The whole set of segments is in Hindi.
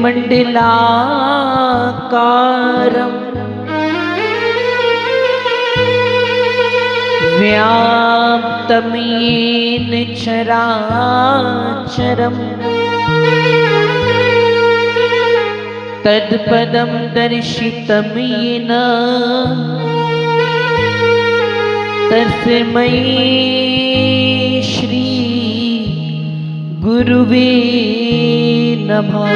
मंडलाकारं व्याप्तं येन चराचरम् तत्पदं दर्शितं येन तस्मै श्री गुरुवे नमः।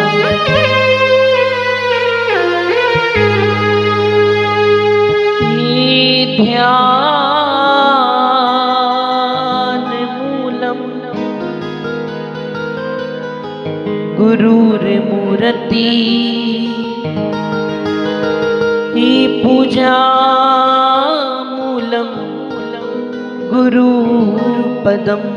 ध्यानमूलं गुरुर्मूर्ति पूजामूलं गुरुपदम्।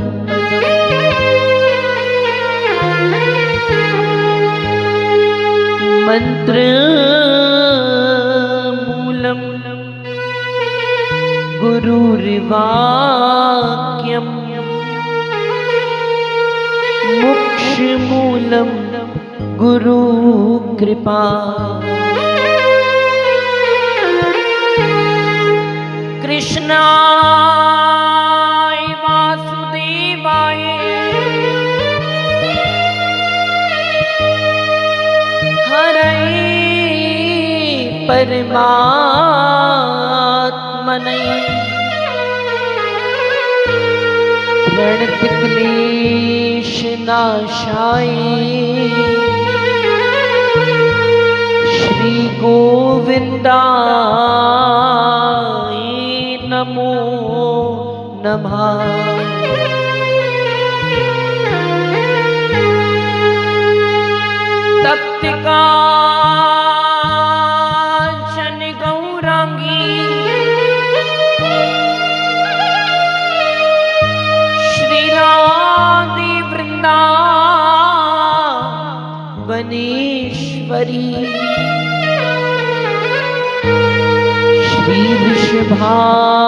मंत्रमूलं गुरुर्वाक्यं मोक्षमूलं गुरुकृपा। कृष्णाय वासुदेवाय हरे परमात्मने प्रणतक्लेशनाशाय श्री गोविंदाय नमो नमः। तप्त कांचन गौरांगी श्री राधे वृंदावनेश्वरी श्री वृषभानु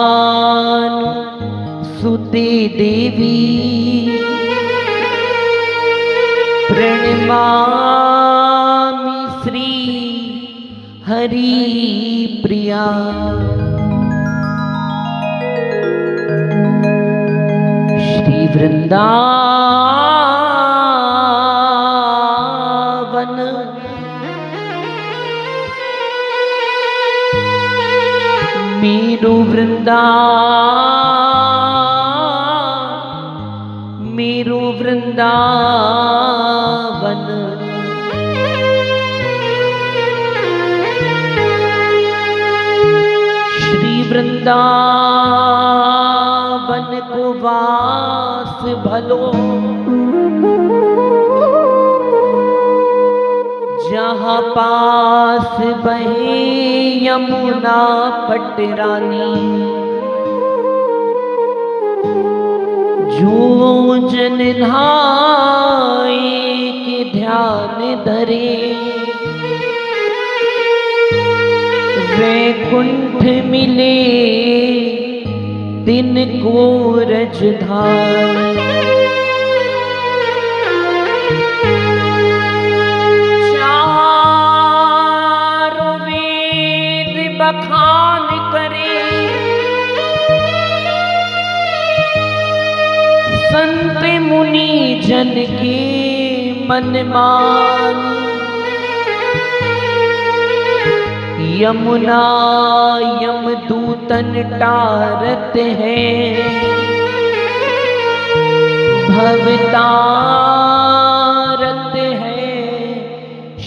सुते देवी प्रणमामि श्री हरि प्रिया। श्री वृंदावन मेरो वृंदावन। श्री वृंदावन को वास भलो जहाँ पास बहे यमुना पटरानी। जो जन नहाए के ध्यान धरे वैकुंठ मिले दिन को रजधारी। चारों वेद बखान करे संत मुनि जन के मन मान। यमुना यमदूतन टारत हैं भवतारत है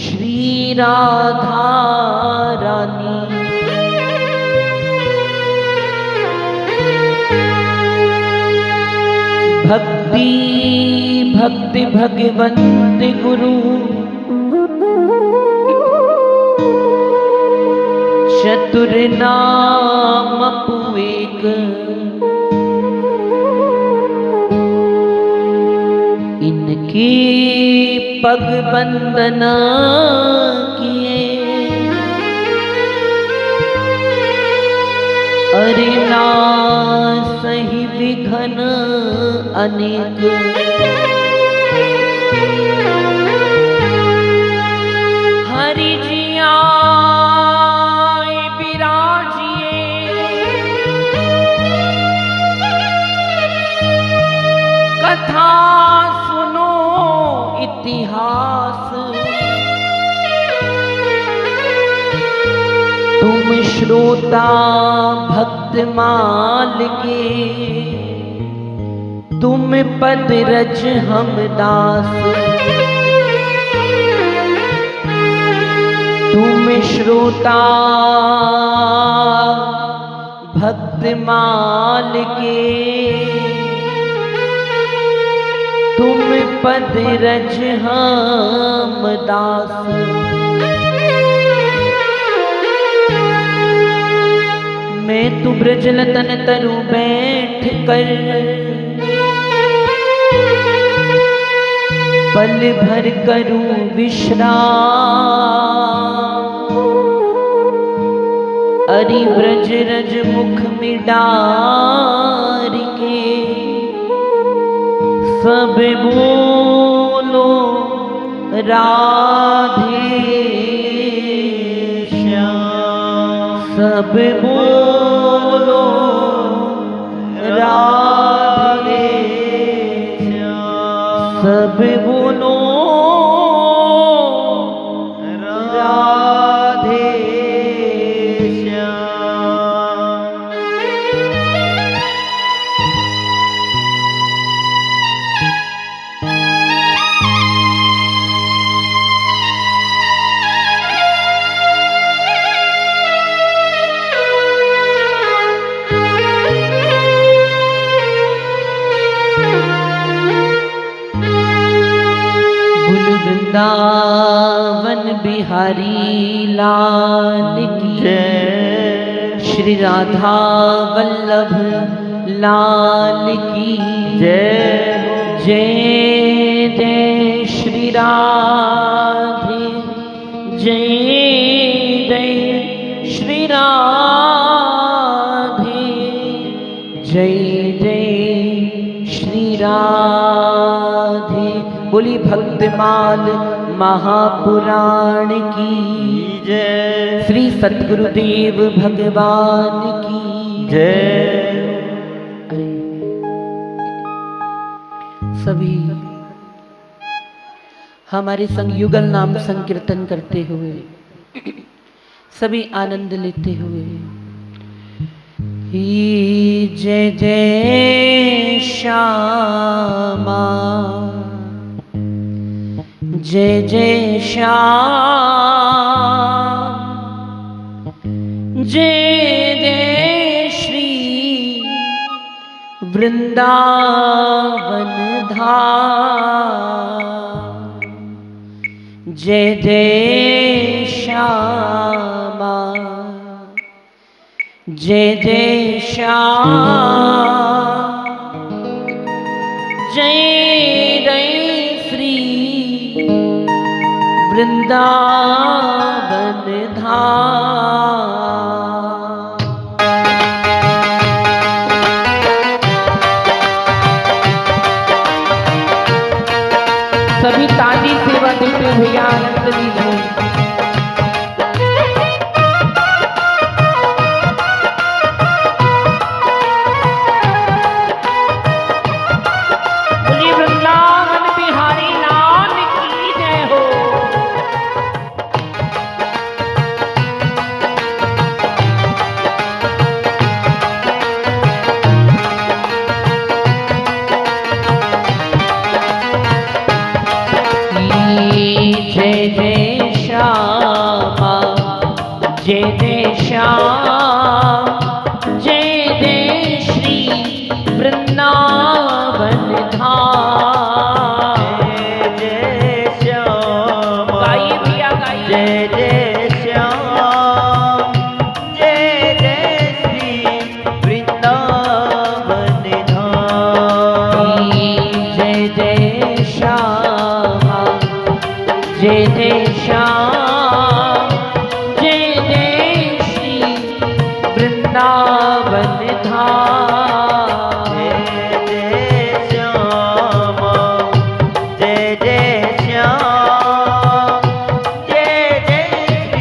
श्री राधा रानी। भक्ति भक्त भगवंत गुरु चतुर नाम पुएक। इनके पग बंदना किए अरे ना सही विघन अनेक। श्रोता भक्त माल के, तुम पद रज हम दास। तुम श्रोता भक्त माल के, तुम पद रज हम दास। मैं तू ब्रजलतन तरु बैठ कर, पल भर करूं विश्राम। अरि ब्रज रज मुख में डार के, सब बोलो राधे श्याम। सब बोलो राधे श्याम। सब बोलो राधे श्याम। वृंदावन बिहारी लाल की जय। श्री राधा वल्लभ लाल की जय। जय जय श्री राधे, जय जय श्री राधे, जय जय श्री राधे। बोली भक्तमाल महापुराण की जय। श्री सद्गुरुदेव भगवान की जय। सभी हमारे संग युगल नाम संकीर्तन करते हुए, सभी आनंद लेते हुए, ही जय जय श्यामा, जय जय श्याम, जय जय श्री वृंदावन धाम। जय जय श्यामा, जय जय श्याम, जय जय श्री वृंदावन धाम। सभी ताली सेवा देते हुए आनंद लीजिए। जय जय श्यामा, जय जय श्याम, जय जय श्री वृंदावन धाम। जय जय श्याम, गाइए भैया गाइए। जय जय श्याम, जय जय श्री वृंदावन धाम। जय जय श्याम, जय जय श्याम, जय जय श्री वृंदावन धाम। जय जय श्याम, जय जय श्याम, जय जय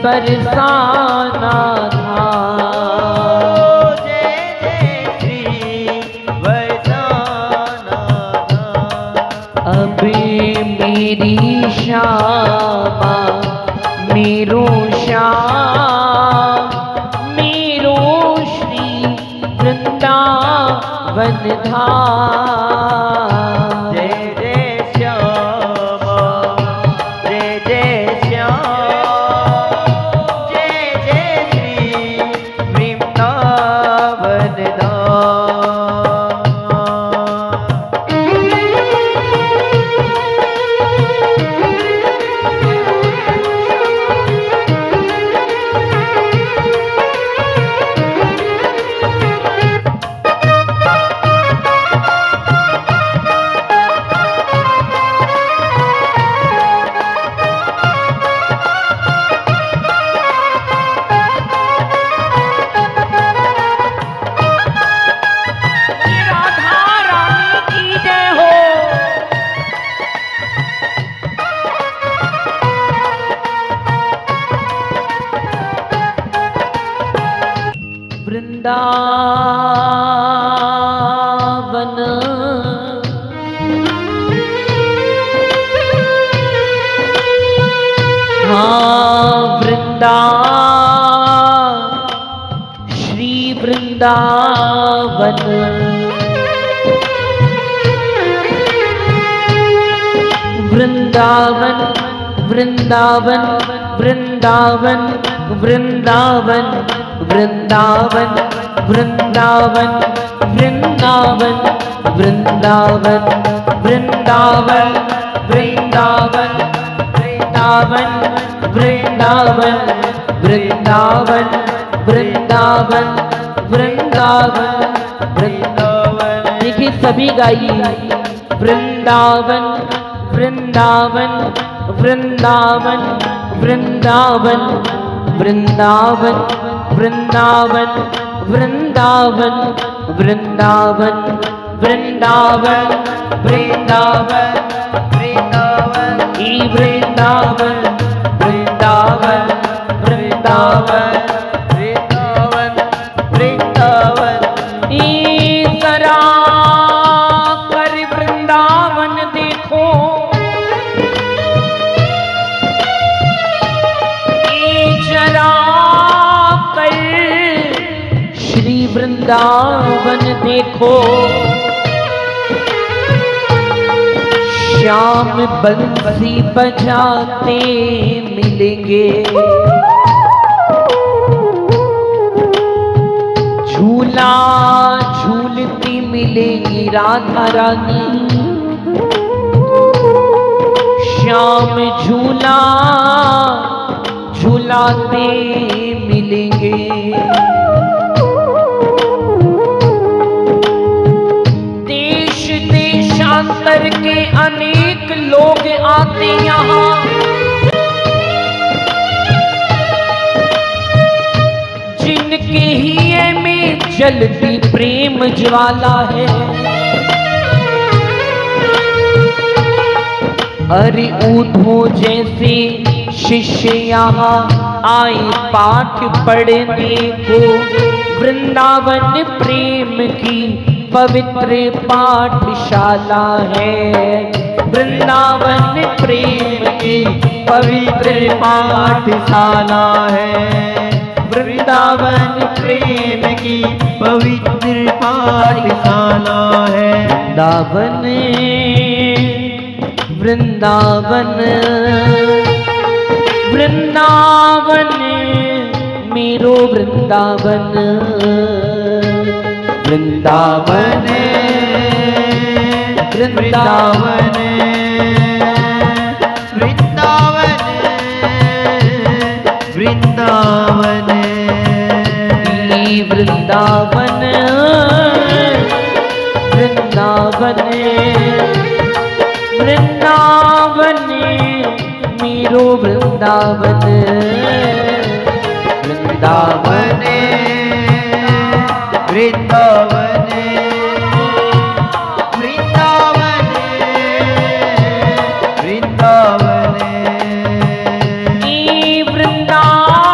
बरसाना था। जय जय श्री बरसाना था। अबे मेरी श्यामा मेरो श्याम मेरो श्री वृंदावन धाम। जय जय श्यामा जय जय श्याम जय जय श्री वृंदावन धाम। वृंदावन हाँ श्री वृंदावन। वृंदावन वृंदावन वृंदावन वृंदावन वृंदावन वृंदावन वृंदावन वृंदावन वृंदावन वृंदावन वृंदावन वृंदावन वृंदावन वृंदावन वृंदावन वृंदावन। देखिए सभी गाइए वृंदावन वृंदावन वृंदावन वृंदावन वृंदावन वृंदावन वृंदावन वृंदावन वृंदावन वृंदावन वृंदावन ई वृंदावन वृंदावन वृंदावन वृंदावन वृंदावन ई जरा कर वृंदावन देखो। वृंदावन देखो श्याम बंसी बजाते मिलेंगे। झूला झूलती मिलेगी राधा रानी। श्याम झूला झूलाते मिलेंगे। देशांतर के अनेक लोग आते यहाँ। जिनके हिये में जलती प्रेम ज्वाला है। अरे ऊधो जैसे शिष्य यहाँ आए पाठ पढ़ने को। वृंदावन प्रेम की पवित्र पाठशाला है। वृंदावन प्रेम की पवित्र पाठशाला है। वृंदावन प्रेम की पवित्र पाठशाला है। वृंदावन वृंदावन मेरो वृंदावन। वृंदावन वृंदावन वृंदावन वृंदावन वृंदावन वृंदावन वृंदावन मेरो वृंदावन। वृंदावन वृंदावन वृंदावन वृंदावन वृंदावन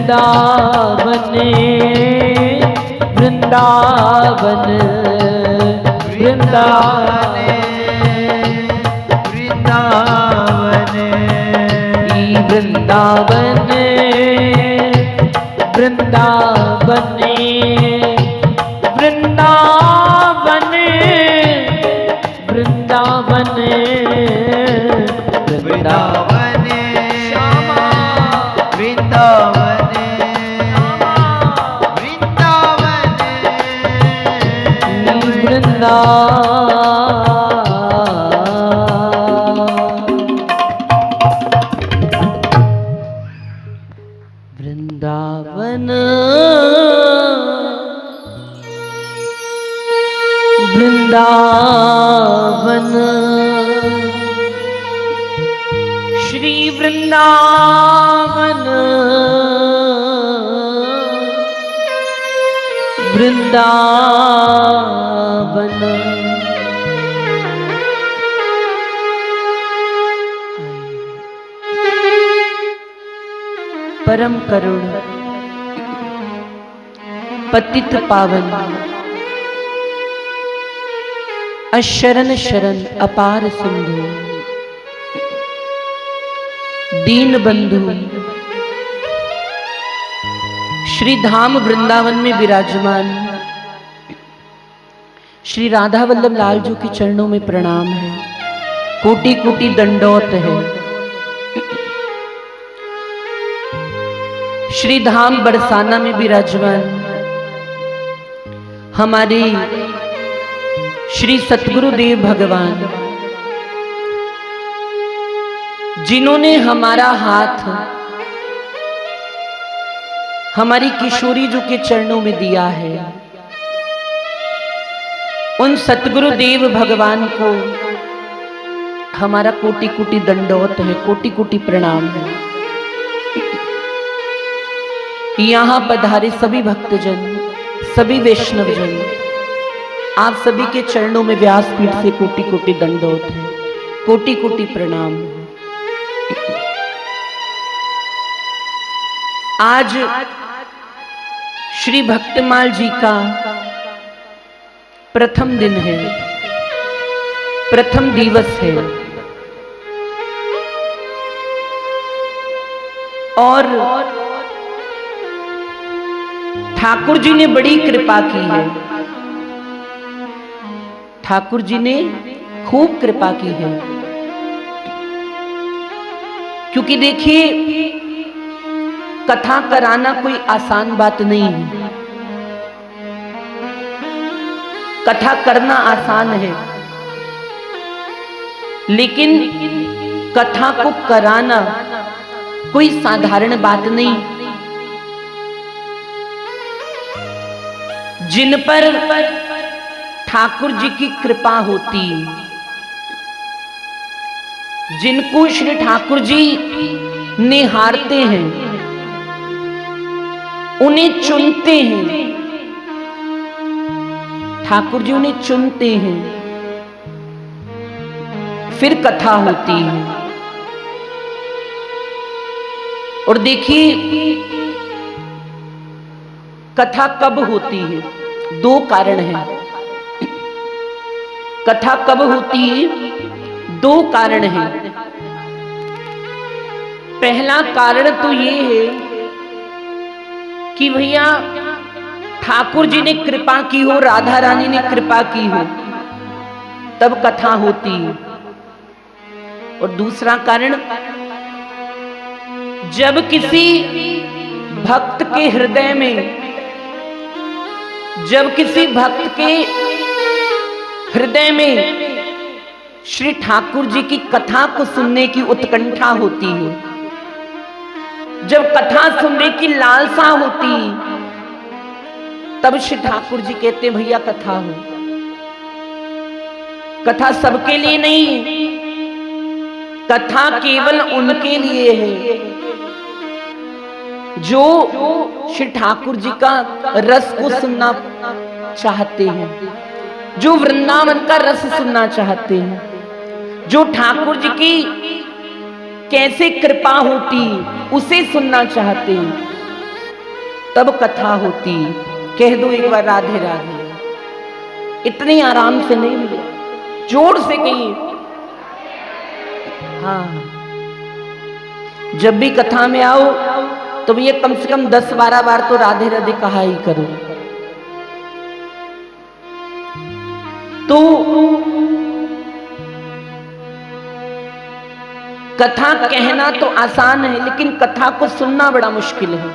वृंदावन वृंदावन वृंदावन वृंदावन वृंदावन वृंदावन वृंदावन वृंदावन वृंदावन श्यामा वृंदावन वृंदावन वृंदावन श्री वृंदावन वृंदावन परम करुण पतित पावन अशरण शरण अपार सिंधु दीन बंधु श्री धाम वृंदावन में विराजमान श्री राधा वल्लभ लाल जी के चरणों में प्रणाम है, कोटि कोटि दंडोत है। श्री धाम बरसाना में विराजमान हमारे श्री सतगुरुदेव भगवान, जिन्होंने हमारा हाथ हमारी किशोरी जी के चरणों में दिया है, उन सतगुरुदेव भगवान को हमारा कोटि कोटि दंडोत है, कोटि कोटि प्रणाम है। यहाँ पधारे सभी भक्तजन, सभी वैष्णवजन, आप सभी के चरणों में व्यासपीठ से कोटि कोटि दंडोत है, कोटि कोटि प्रणाम है। आज श्री भक्तमाल जी का प्रथम दिन है, प्रथम दिवस है और ठाकुर जी ने बड़ी कृपा की है, ठाकुर जी ने खूब कृपा की है। क्योंकि देखिए, कथा कराना कोई आसान बात नहीं है, कथा करना आसान है, लेकिन कथा को कराना कोई साधारण बात नहीं। जिन पर ठाकुर जी की कृपा होती, जिनको श्री ठाकुर जी निहारते हैं, उन्हें चुनते हैं, ठाकुर जी उन्हें चुनते हैं, फिर कथा होती है। और देखिए, कथा कब होती है? दो कारण हैं। कथा कब होती है? दो कारण हैं। पहला कारण तो ये है कि भैया ठाकुर जी ने कृपा की हो, राधा रानी ने कृपा की हो, तब कथा होती है। और दूसरा कारण, जब किसी भक्त के हृदय में, जब किसी भक्त के हृदय में श्री ठाकुर जी की कथा को सुनने की उत्कंठा होती है, जब कथा सुनने की लालसा होती, तब श्री ठाकुर जी कहते भैया कथा हो। कथा सबके लिए नहीं है, कथा केवल उनके लिए है जो श्री ठाकुर जी का रस को सुनना चाहते हैं, जो वृंदावन का रस सुनना चाहते हैं, जो ठाकुर जी की कैसे कृपा होती उसे सुनना चाहते हैं। तब कथा होती। कह दो एक बार राधे राधे। इतनी आराम से नहीं मिले, जोर से कहिए। हाँ, जब भी कथा में आओ तो ये कम से कम 10-12 बार तो राधे राधे कहा ही करो। तो कथा कहना तो आसान है, लेकिन कथा को सुनना बड़ा मुश्किल है।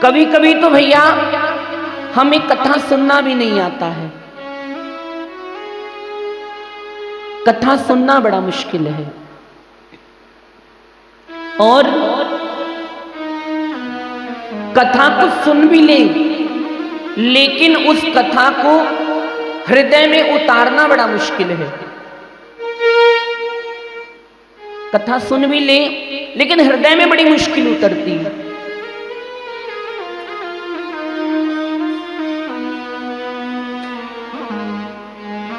कभी कभी तो भैया हमें कथा सुनना भी नहीं आता है। कथा सुनना बड़ा मुश्किल है। और कथा को सुन भी ले, लेकिन उस कथा को हृदय में उतारना बड़ा मुश्किल है। कथा सुन भी ले, लेकिन हृदय में बड़ी मुश्किल उतरती है।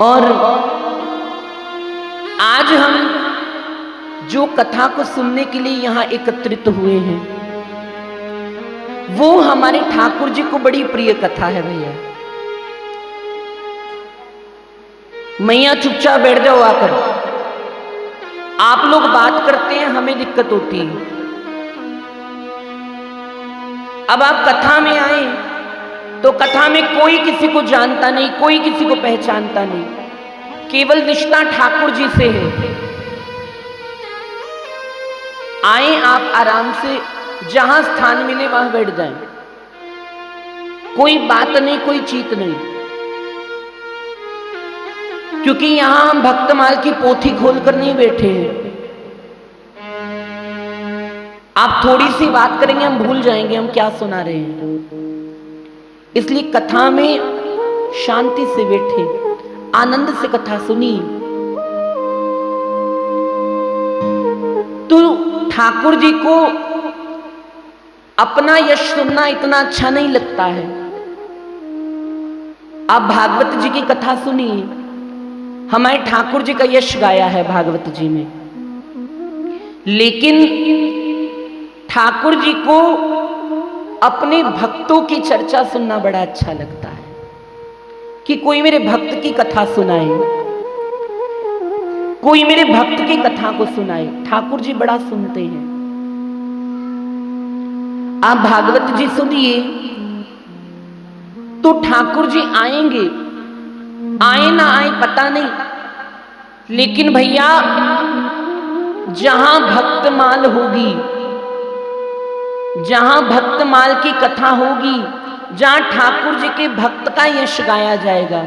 और आज हम जो कथा को सुनने के लिए यहां एकत्रित हुए हैं, वो हमारे ठाकुर जी को बड़ी प्रिय कथा है भैया। मैया चुपचाप बैठ जाओ आकर। आप लोग बात करते हैं, हमें दिक्कत होती है। अब आप कथा में आए तो कथा में कोई किसी को जानता नहीं, कोई किसी को पहचानता नहीं, केवल रिश्ता ठाकुर जी से है। आए आप आराम से, जहां स्थान मिले वहां बैठ जाएं। कोई बात नहीं, कोई चीत नहीं, क्योंकि यहां हम भक्तमाल की पोथी खोलकर नहीं बैठे हैं। आप थोड़ी सी बात करेंगे, हम भूल जाएंगे हम क्या सुना रहे हैं। इसलिए कथा में शांति से बैठे, आनंद से कथा सुनी। तो ठाकुर जी को अपना यश सुनना इतना अच्छा नहीं लगता है। आप भागवत जी की कथा सुनिए, हमारे ठाकुर जी का यश गाया है भागवत जी में। लेकिन ठाकुर जी को अपने भक्तों की चर्चा सुनना बड़ा अच्छा लगता है, कि कोई मेरे भक्त की कथा सुनाए, कोई मेरे भक्त की कथा को सुनाए। ठाकुर जी बड़ा सुनते हैं। आप भागवत जी सुनिए तो ठाकुर जी आएंगे, आए ना आए पता नहीं, लेकिन भैया जहां भक्तमाल होगी, जहां भक्तमाल की कथा होगी, जहां ठाकुर जी के भक्त का यश गाया जाएगा,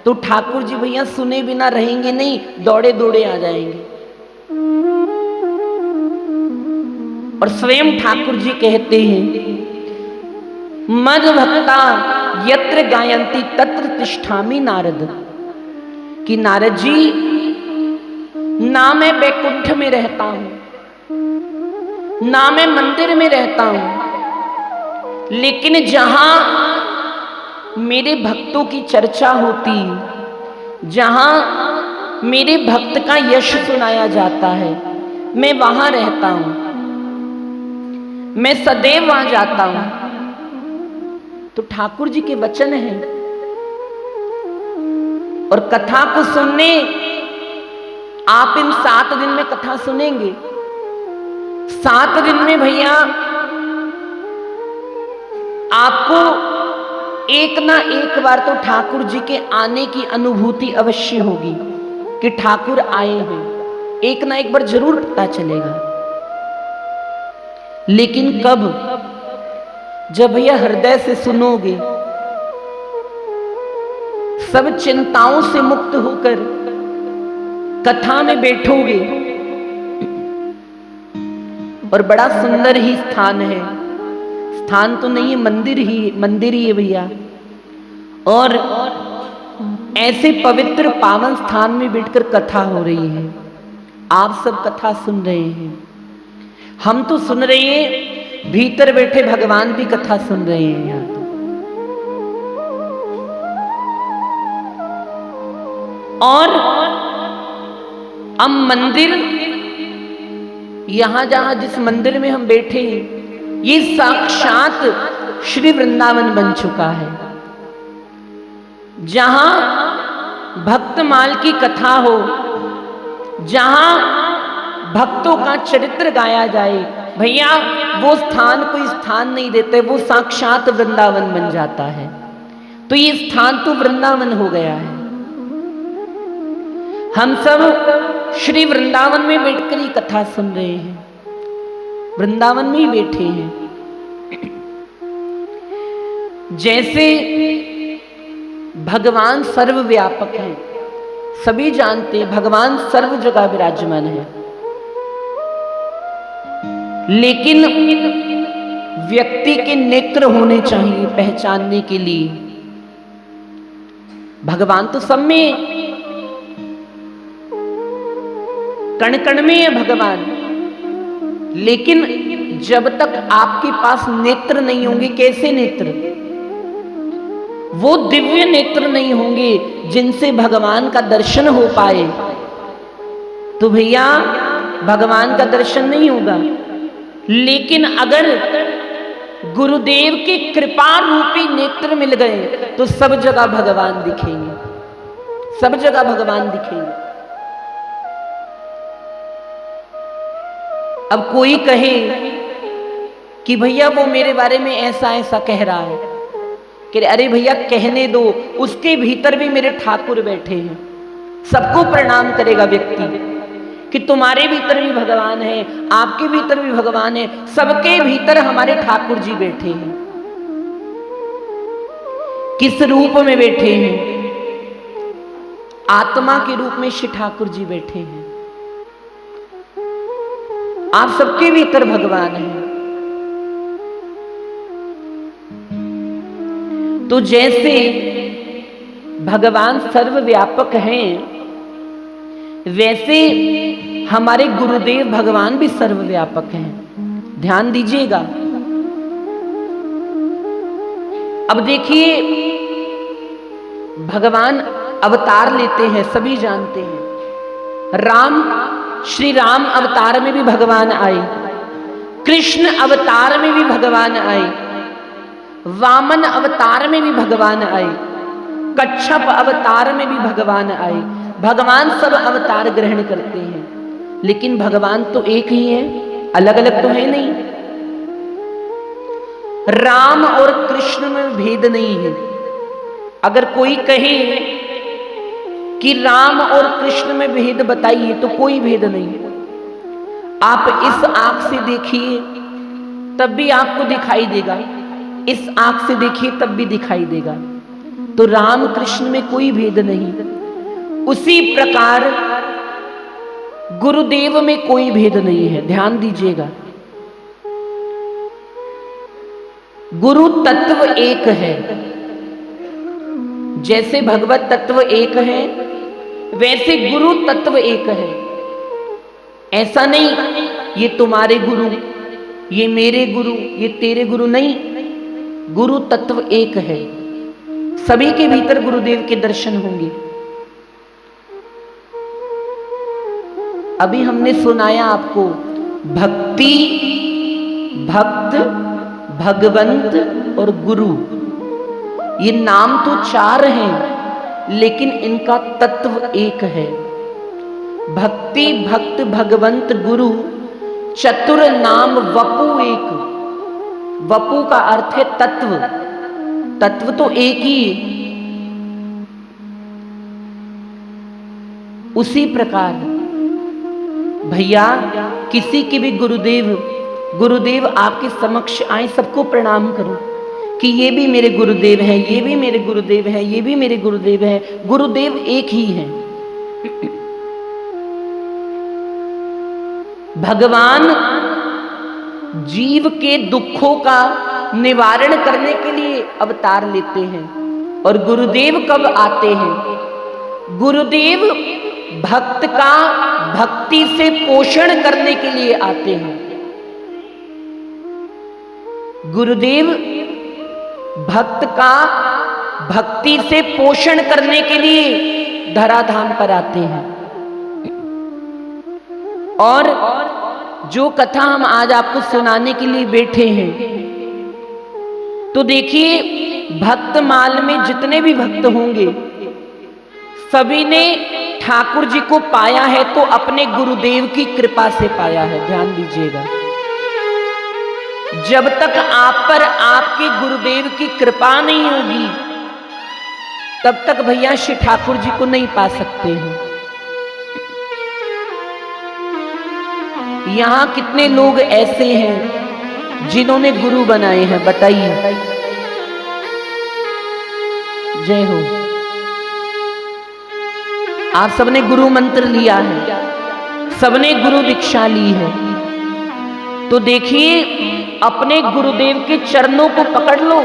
तो ठाकुर जी भैया सुने बिना रहेंगे नहीं, दौड़े दौड़े आ जाएंगे। और स्वयं ठाकुर जी कहते हैं, मद भक्ता यत्र गायंती तत्र तिष्ठामि नारद, कि नारद जी ना मैं बैकुंठ में रहता हूं, ना मैं मंदिर में रहता हूं, लेकिन जहां मेरे भक्तों की चर्चा होती, जहां मेरे भक्त का यश सुनाया जाता है, मैं वहां रहता हूं, मैं सदैव वहां जाता हूं। तो ठाकुर जी के वचन हैं। और कथा को सुनने आप इन 7 दिन में कथा सुनेंगे। 7 दिन में भैया आपको एक ना एक बार तो ठाकुर जी के आने की अनुभूति अवश्य होगी कि ठाकुर आए हैं। एक ना एक बार जरूर पता चलेगा। लेकिन कब? जब भैया हृदय से सुनोगे, सब चिंताओं से मुक्त होकर कथा में बैठोगे। और बड़ा सुंदर ही स्थान है, स्थान तो नहीं है, मंदिर ही है भैया। और ऐसे पवित्र पावन स्थान में बैठकर कथा हो रही है, आप सब कथा सुन रहे हैं, हम तो सुन रहे हैं, भीतर बैठे भगवान भी कथा सुन रहे हैं यहाँ तो। और अब मंदिर, यहां जहां जिस मंदिर में हम बैठे हैं, ये साक्षात श्री वृंदावन बन चुका है, जहां भक्तमाल की कथा हो, जहां भक्तों का चरित्र गाया जाए, भैया वो स्थान कोई स्थान नहीं देते, वो साक्षात वृंदावन बन जाता है। तो ये स्थान तो वृंदावन हो गया है। हम सब श्री वृंदावन में बैठकर ये कथा सुन रहे हैं, वृंदावन में ही बैठे हैं। जैसे भगवान सर्वव्यापक हैं, सभी जानते हैं भगवान सर्व जगह विराजमान है, लेकिन व्यक्ति के नेत्र होने चाहिए पहचानने के लिए। भगवान तो सब में, कण कण में है भगवान, लेकिन जब तक आपके पास नेत्र नहीं होंगे, कैसे नेत्र? वो दिव्य नेत्र नहीं होंगे जिनसे भगवान का दर्शन हो पाए, तो भैया भगवान का दर्शन नहीं होगा। लेकिन अगर गुरुदेव की कृपा रूपी नेत्र मिल गए तो सब जगह भगवान दिखेंगे, सब जगह भगवान दिखेंगे। अब कोई कहे कि भैया वो मेरे बारे में ऐसा ऐसा कह रहा है, कि अरे भैया कहने दो, उसके भीतर भी मेरे ठाकुर बैठे हैं। सबको प्रणाम करेगा व्यक्ति कि तुम्हारे भीतर भी भगवान है, आपके भीतर भी भगवान है, सबके भीतर हमारे ठाकुर जी बैठे हैं। किस रूप में बैठे हैं? आत्मा के रूप में श्री ठाकुर जी बैठे हैं। आप सबके भीतर भगवान है। तो जैसे भगवान सर्वव्यापक हैं, वैसे हमारे गुरुदेव भगवान भी सर्वव्यापक हैं। ध्यान दीजिएगा। अब देखिए, भगवान अवतार लेते हैं, सभी जानते हैं। राम, श्री राम अवतार में भी भगवान आए, कृष्ण अवतार में भी भगवान आए, वामन अवतार में भी भगवान आए, कच्छप अवतार में भी भगवान आए। भगवान सब अवतार ग्रहण करते हैं, लेकिन भगवान तो एक ही है, अलग अलग तो है नहीं। राम और कृष्ण में भेद नहीं है। अगर कोई कहे कि राम और कृष्ण में भेद बताइए, तो कोई भेद नहीं। आप इस आंख से देखिए तब भी आपको दिखाई देगा, इस आंख से देखिए तब भी दिखाई देगा। तो राम कृष्ण में कोई भेद नहीं। उसी प्रकार गुरुदेव में कोई भेद नहीं है। ध्यान दीजिएगा, गुरु तत्व एक है। जैसे भगवत तत्व एक है, वैसे गुरु तत्व एक है। ऐसा नहीं ये तुम्हारे गुरु, ये मेरे गुरु, ये तेरे गुरु, नहीं। गुरु तत्व एक है। सभी के भीतर गुरुदेव के दर्शन होंगे। अभी हमने सुनाया आपको भक्ति, भक्त, भगवंत और गुरु। ये नाम तो चार हैं, लेकिन इनका तत्व एक है। भक्ति, भक्त, भगवंत, गुरु, चतुर नाम वपु एक। वपु का अर्थ है तत्व। तत्व तो एक ही। उसी प्रकार भैया किसी के भी गुरुदेव आपके समक्ष आए, सबको प्रणाम करो कि ये भी मेरे गुरुदेव हैं, ये भी मेरे गुरुदेव हैं, ये भी मेरे गुरुदेव हैं। गुरुदेव एक ही हैं। भगवान जीव के दुखों का निवारण करने के लिए अवतार लेते हैं। और गुरुदेव कब आते हैं? गुरुदेव भक्त का भक्ति से पोषण करने के लिए आते हैं। गुरुदेव भक्त का भक्ति से पोषण करने के लिए धराधाम पर आते हैं। और जो कथा हम आज आपको सुनाने के लिए बैठे हैं, तो देखिए भक्तमाल में जितने भी भक्त होंगे सभी ने ठाकुर जी को पाया है तो अपने गुरुदेव की कृपा से पाया है। ध्यान दीजिएगा, जब तक आप पर आपके गुरुदेव की कृपा नहीं होगी तब तक भैया श्री ठाकुर जी को नहीं पा सकते हैं। यहां कितने लोग ऐसे हैं जिन्होंने गुरु बनाए हैं, बताइए। जय हो। आप सबने गुरु मंत्र लिया है, सबने गुरु दीक्षा ली है, तो देखिए अपने गुरुदेव के चरणों को पकड़ लो,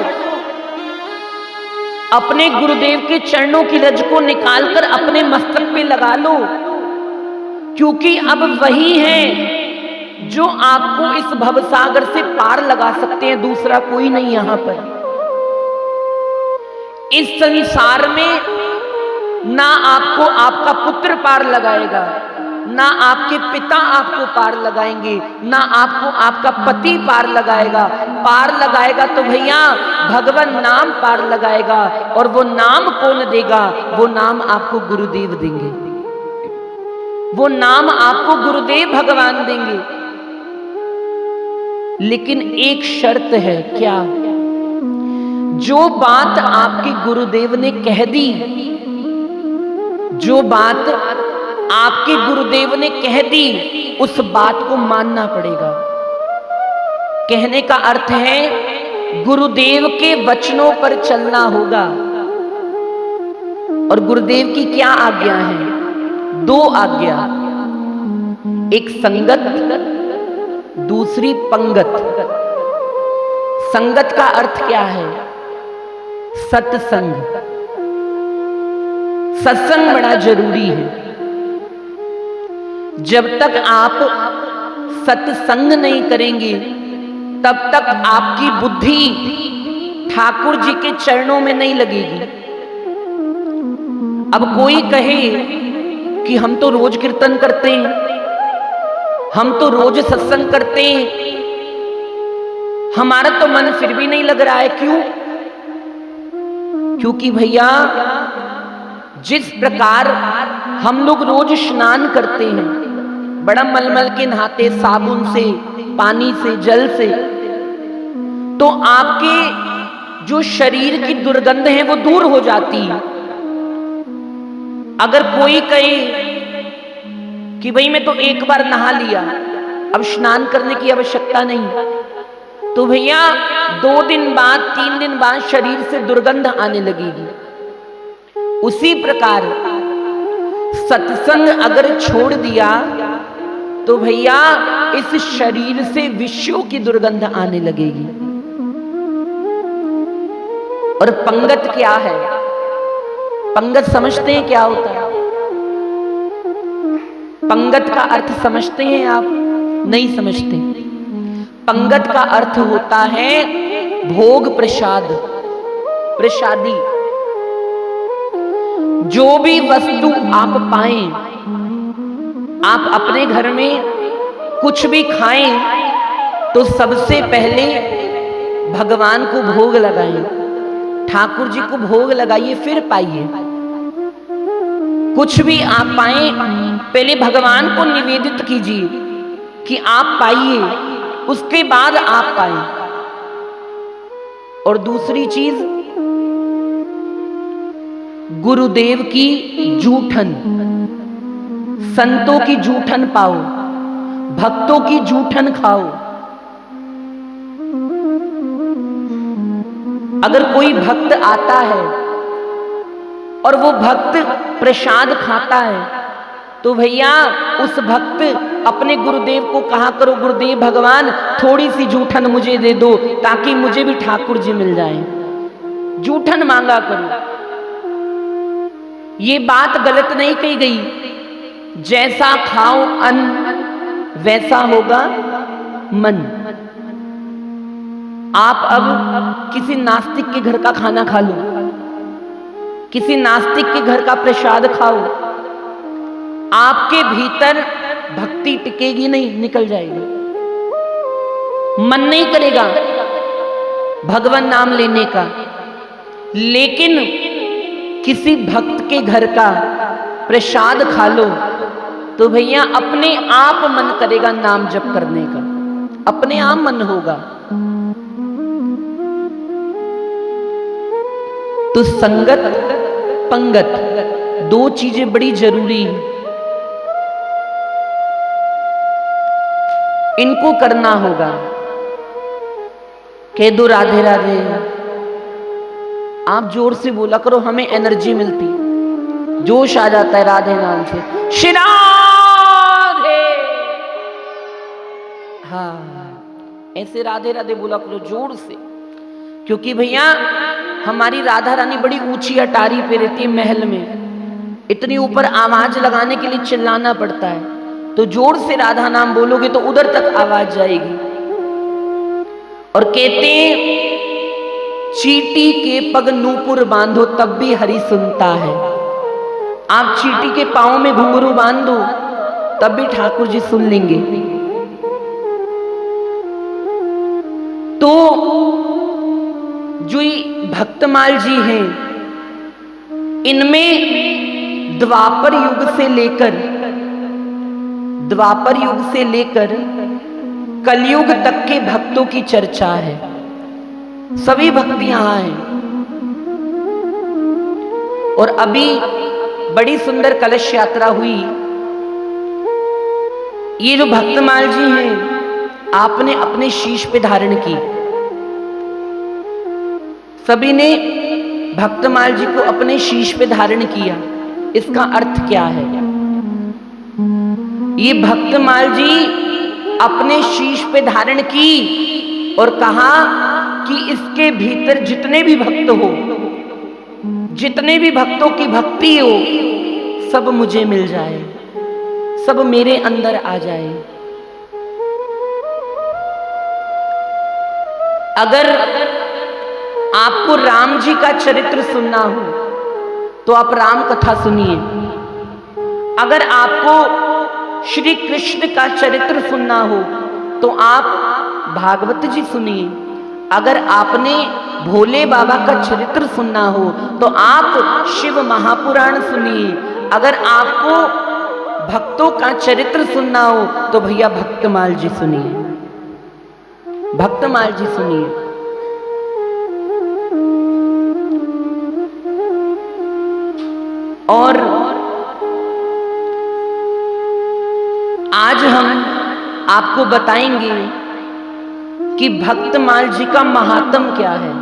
अपने गुरुदेव के चरणों की रज को निकालकर अपने मस्तक पे लगा लो, क्योंकि अब वही है जो आपको इस भवसागर से पार लगा सकते हैं, दूसरा कोई नहीं। यहां पर इस संसार में ना आपको आपका पुत्र पार लगाएगा, ना आपके पिता आपको पार लगाएंगे, ना आपको आपका पति पार लगाएगा। पार लगाएगा तो भैया भगवान नाम पार लगाएगा, और वो नाम कौन देगा? वो नाम आपको गुरुदेव देंगे, वो नाम आपको गुरुदेव भगवान देंगे। लेकिन एक शर्त है, क्या? जो बात आपके गुरुदेव ने कह दी, जो बात आपके गुरुदेव ने कह दी, उस बात को मानना पड़ेगा। कहने का अर्थ है गुरुदेव के वचनों पर चलना होगा। और गुरुदेव की क्या आज्ञा है? 2 आज्ञा, एक संगत, दूसरी पंगत। संगत का अर्थ क्या है? सत्संग। सत्संग बड़ा जरूरी है। जब तक आप सत्संग नहीं करेंगे तब तक आपकी बुद्धि ठाकुर जी के चरणों में नहीं लगेगी। अब कोई कहे कि हम तो रोज कीर्तन करते हैं, हम तो रोज सत्संग करते हैं, हमारा तो मन फिर भी नहीं लग रहा है। क्यों? क्योंकि भैया जिस प्रकार हम लोग रोज स्नान करते हैं, बड़ा मलमल के नहाते, साबुन से, पानी से, जल से, तो आपके जो शरीर की दुर्गंध है वो दूर हो जाती है। अगर कोई कहे कि भाई मैं तो एक बार नहा लिया, अब स्नान करने की आवश्यकता नहीं, तो भैया 2 दिन बाद, 3 दिन बाद शरीर से दुर्गंध आने लगेगी। उसी प्रकार सत्संग अगर छोड़ दिया तो भैया इस शरीर से विषयों की दुर्गंध आने लगेगी। और पंगत क्या है? पंगत समझते हैं क्या होता है? पंगत का अर्थ समझते हैं आप? नहीं समझते। पंगत का अर्थ होता है भोग प्रसाद, प्रसादी। जो भी वस्तु आप पाएं, आप अपने घर में कुछ भी खाएं तो सबसे पहले भगवान को भोग लगाएं, ठाकुर जी को भोग लगाइए, फिर पाइए। कुछ भी आप पाएं पहले भगवान को निवेदित कीजिए कि आप पाइए, उसके बाद आप पाएं। और दूसरी चीज, गुरुदेव की जूठन, संतों की जूठन पाओ, भक्तों की जूठन खाओ। अगर कोई भक्त आता है और वो भक्त प्रसाद खाता है तो भैया उस भक्त अपने गुरुदेव को कहा करो, गुरुदेव भगवान थोड़ी सी जूठन मुझे दे दो ताकि मुझे भी ठाकुर जी मिल जाए। जूठन मांगा करो। ये बात गलत नहीं कही गई। जैसा खाओ अन्न वैसा होगा मन। आप अब किसी नास्तिक के घर का खाना खा लो, किसी नास्तिक के घर का प्रसाद खाओ, आपके भीतर भक्ति टिकेगी नहीं, निकल जाएगी। मन नहीं करेगा भगवान नाम लेने का। लेकिन किसी भक्त के घर का प्रसाद खा लो तो भैया अपने आप मन करेगा नाम जप करने का, अपने आप मन होगा। तो संगत पंगत दो चीजें बड़ी जरूरी हैं, इनको करना होगा। कह दो राधे राधे, आप जोर से बोला करो, हमें एनर्जी मिलती, जोश आ जाता है राधे नाम से। श्री राधे, हाँ ऐसे राधे राधे बोला करो जोर से, क्योंकि भैया हमारी राधा रानी बड़ी ऊंची अटारी पे रहती है महल में, इतनी ऊपर आवाज लगाने के लिए चिल्लाना पड़ता है। तो जोर से राधा नाम बोलोगे तो उधर तक आवाज जाएगी। और कहते चींटी के पग नूपुर बांधो तब भी हरि सुनता है। आप चींटी के पांव में घुंघरू बांध दो तब भी ठाकुर जी सुन लेंगे। तो जो भक्तमाल जी हैं, इनमें द्वापर युग से लेकर कलयुग तक के भक्तों की चर्चा है। सभी भक्त यहां हैं। और अभी बड़ी सुंदर कलश यात्रा हुई। ये जो भक्तमाल जी हैं, आपने अपने शीश पे धारण की। सभी ने भक्तमाल जी को अपने शीश पे धारण किया। इसका अर्थ क्या है? ये भक्तमाल जी अपने शीश पे धारण की और कहा कि इसके भीतर जितने भी भक्त हो, जितने भी भक्तों की भक्ति हो, सब मुझे मिल जाए, सब मेरे अंदर आ जाए। अगर आपको राम जी का चरित्र सुनना हो तो आप राम कथा सुनिए। अगर आपको श्री कृष्ण का चरित्र सुनना हो तो आप भागवत जी सुनिए। अगर आपने भोले बाबा का चरित्र सुनना हो तो आप शिव महापुराण सुनिए। अगर आपको भक्तों का चरित्र सुनना हो तो भैया भक्तमाल जी सुनिए, भक्तमाल जी सुनिए। और आज हम आपको बताएंगे कि भक्तमाल जी का महात्म क्या है।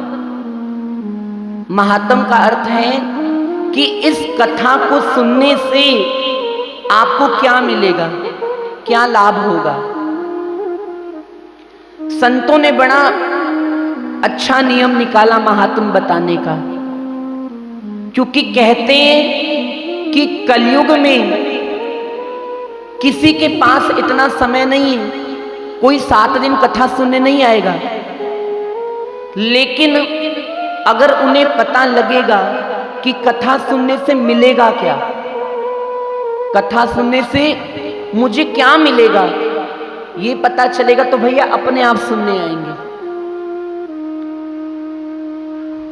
महात्म का अर्थ है कि इस कथा को सुनने से आपको क्या मिलेगा, क्या लाभ होगा। संतों ने बड़ा अच्छा नियम निकाला महात्म बताने का, क्योंकि कहते हैं कि कलयुग में किसी के पास इतना समय नहीं है, कोई 7 दिन कथा सुनने नहीं आएगा। लेकिन अगर उन्हें पता लगेगा कि कथा सुनने से मिलेगा क्या, कथा सुनने से मुझे क्या मिलेगा, ये पता चलेगा तो भैया अपने आप सुनने आएंगे।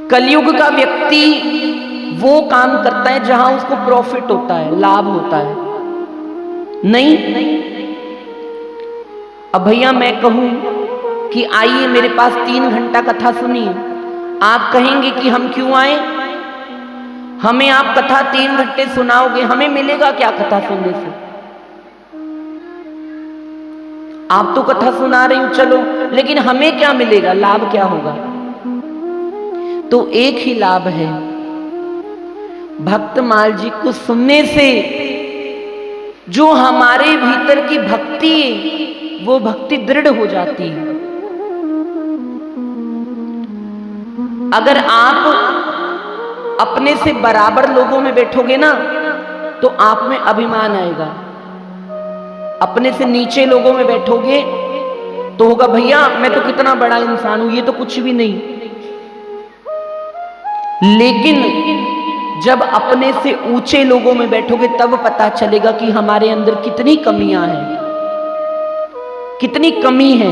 कलयुग का व्यक्ति वो काम करता है जहां उसको प्रॉफिट होता है, लाभ होता है। नहीं, अब भैया मैं कहूं कि आइए मेरे पास 3 घंटा कथा सुनिए, आप कहेंगे कि हम क्यों आए? हमें आप कथा 3 घंटे सुनाओगे, हमें मिलेगा क्या कथा सुनने से? आप तो कथा सुना रही हो चलो, लेकिन हमें क्या मिलेगा, लाभ क्या होगा? तो एक ही लाभ है, भक्तमाल जी को सुनने से जो हमारे भीतर की भक्ति है वो भक्ति दृढ़ हो जाती है। अगर आप अपने से बराबर लोगों में बैठोगे ना तो आप में अभिमान आएगा। अपने से नीचे लोगों में बैठोगे तो होगा भैया मैं तो कितना बड़ा इंसान हूं, ये तो कुछ भी नहीं। लेकिन जब अपने से ऊंचे लोगों में बैठोगे तब पता चलेगा कि हमारे अंदर कितनी कमियां हैं, कितनी कमी है।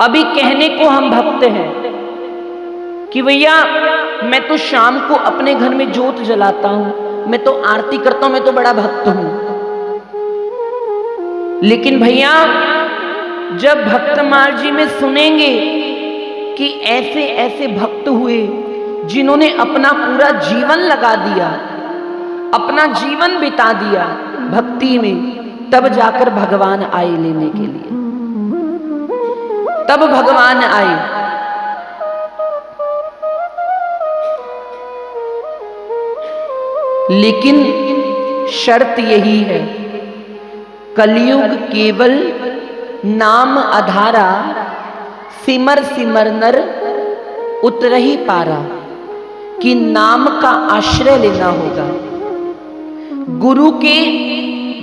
अभी कहने को हम भक्त हैं कि भैया मैं तो शाम को अपने घर में जोत जलाता हूं, मैं तो आरती करता हूं, मैं तो बड़ा भक्त हूं। लेकिन भैया जब भक्तमाल जी में सुनेंगे कि ऐसे ऐसे भक्त हुए जिन्होंने अपना पूरा जीवन लगा दिया, अपना जीवन बिता दिया भक्ति में, तब जाकर भगवान आए लेने के लिए, तब भगवान आए। लेकिन शर्त यही है, कलयुग केवल नाम आधारा, सिमर सिमर नर उतरही पारा, कि नाम का आश्रय लेना होगा, गुरु के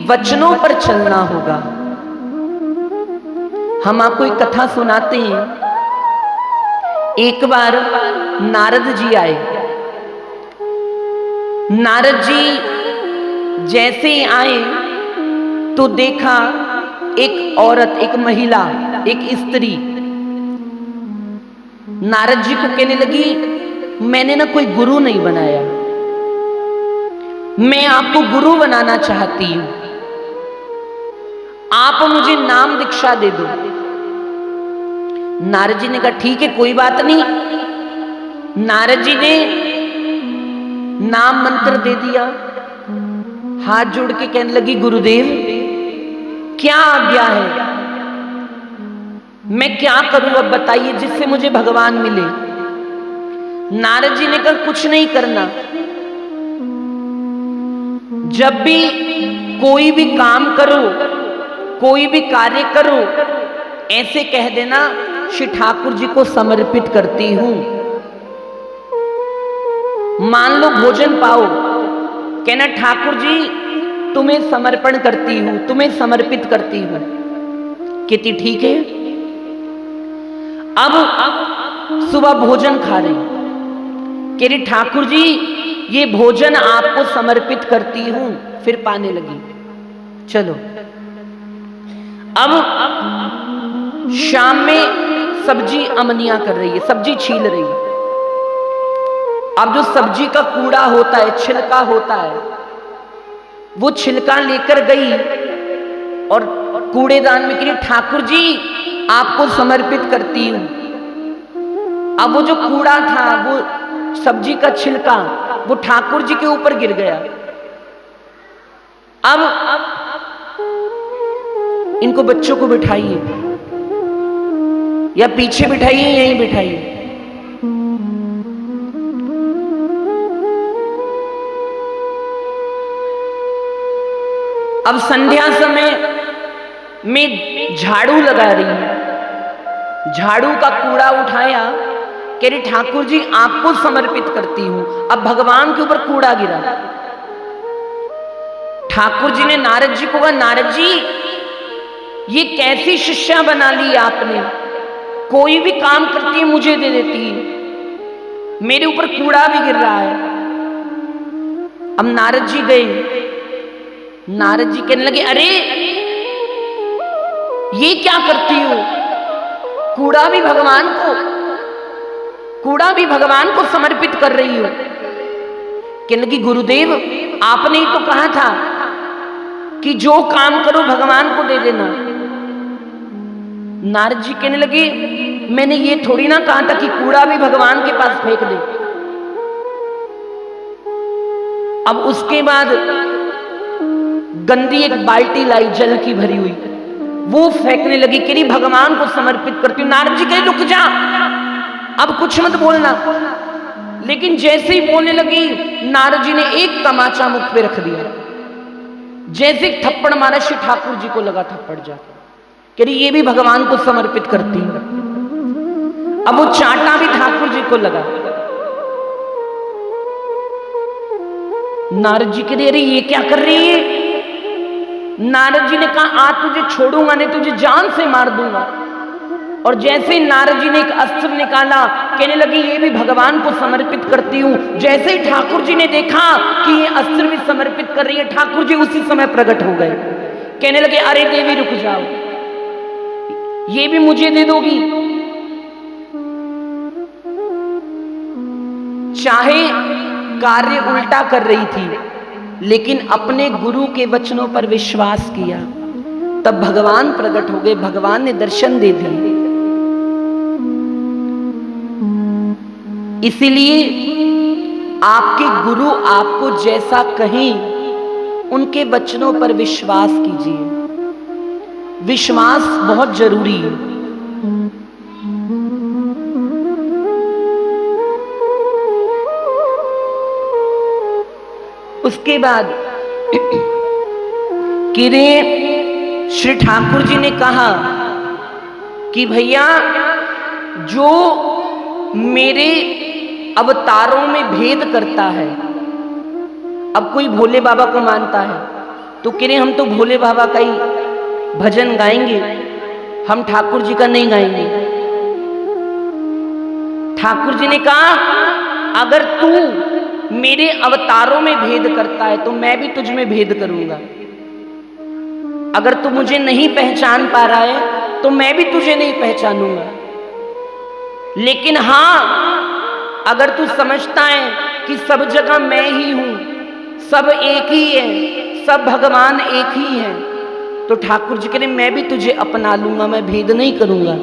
वचनों पर चलना होगा। हम आपको एक कथा सुनाते हैं। एक बार नारद जी आए। नारद जी जैसे आए तो देखा एक औरत, एक महिला, एक स्त्री नारद जी को कहने लगी, मैंने ना कोई गुरु नहीं बनाया, मैं आपको गुरु बनाना चाहती हूं, आप मुझे नाम दीक्षा दे दो। नारद जी ने कहा ठीक है, कोई बात नहीं। नारद जी ने नाम मंत्र दे दिया, हाथ जोड़ के कहने लगी, गुरुदेव क्या आज्ञा है, मैं क्या करूं अब बताइए जिससे मुझे भगवान मिले। नारद जी ने कहा कुछ नहीं करना, जब भी कोई भी काम करो, कोई भी कार्य करो, ऐसे कह देना श्री ठाकुर जी को समर्पित करती हूं। मान लो भोजन पाओ, कहना ठाकुर जी तुम्हें समर्पण करती हूं, तुम्हें समर्पित करती हूं। कहती ठीक है। अब सुबह भोजन खा रही, कह रही ठाकुर जी ये भोजन आपको समर्पित करती हूं। फिर पाने लगी, चलो। अब शाम में सब्जी अमनिया कर रही है, सब्जी छील रही है। अब जो सब्जी का कूड़ा होता है, छिलका होता है, वो छिलका लेकर गई और कूड़ेदान में कही ठाकुर जी आपको समर्पित करती हूं। अब वो जो कूड़ा था, वो सब्जी का छिलका, वो ठाकुर जी के ऊपर गिर गया। अब इनको बच्चों को बिठाइए, या पीछे बिठाइए, यहीं बिठाइए। अब संध्या समय में झाड़ू लगा रही है, झाड़ू का कूड़ा उठाया, कह रही ठाकुर जी आपको समर्पित करती हूं। अब भगवान के ऊपर कूड़ा गिरा। ठाकुर जी ने नारद जी को कहा, नारद जी ये कैसी शिष्या बना ली आपने, कोई भी काम करती है मुझे दे देती है, मेरे ऊपर कूड़ा भी गिर रहा है। अब नारद जी गए, नारद जी कहने लगे अरे ये क्या करती हो, कूड़ा भी भगवान को, कूड़ा भी भगवान को समर्पित कर रही हो। कहने लगी गुरुदेव आपने ही तो कहा था कि जो काम करो भगवान को दे देना। नारद जी कहने लगे मैंने ये थोड़ी ना कहा था कि कूड़ा भी भगवान के पास फेंक दे। अब उसके बाद गंदी एक बाल्टी लाई जल की भरी हुई, वो फेंकने लगी, कह रही भगवान को समर्पित करती हूँ। नारद जी कहे रुक जा, अब कुछ मत बोलना। लेकिन जैसे ही बोलने लगी, नारद जी ने एक तमाचा मुख पे रख दिया, जैसे थप्पड़ मारा, श्री ठाकुर जी को लगा थप्पड़ जाकर। कह रही ये भी भगवान को समर्पित करती हूं। अब वो चांटा भी ठाकुर जी को लगा। नारद जी कह रहे अरे ये क्या कर रही है। नारद जी ने कहा आज तुझे छोड़ूंगा नहीं, तुझे जान से मार दूंगा। और जैसे नारद जी ने एक अस्त्र निकाला, कहने लगी ये भी भगवान को समर्पित करती हूं। जैसे ही ठाकुर जी ने देखा कि ये अस्त्र भी समर्पित कर रही है, ठाकुर जी उसी समय प्रकट हो गए। कहने लगे अरे देवी रुक जाओ, ये भी मुझे दे दोगी? चाहे कार्य उल्टा कर रही थी, लेकिन अपने गुरु के वचनों पर विश्वास किया। तब भगवान प्रकट हो गए, भगवान ने दर्शन दे दिए। इसीलिए आपके गुरु आपको जैसा कहें, उनके वचनों पर विश्वास कीजिए। विश्वास बहुत जरूरी है। उसके बाद किरे श्री ठाकुर जी ने कहा कि भैया जो मेरे अवतारों में भेद करता है, अब कोई भोले बाबा को मानता है तो कह रहे हम तो भोले बाबा का ही भजन गाएंगे, हम ठाकुर जी का नहीं गाएंगे। ठाकुर जी ने कहा अगर तू मेरे अवतारों में भेद करता है तो मैं भी तुझ में भेद करूंगा। अगर तू मुझे नहीं पहचान पा रहा है तो मैं भी तुझे नहीं पहचानूंगा। लेकिन हां, अगर तू समझता है कि सब जगह मैं ही हूं, सब एक ही है, सब भगवान एक ही है, तो ठाकुर जी कह रहे मैं भी तुझे अपना लूंगा, मैं भेद नहीं करूंगा।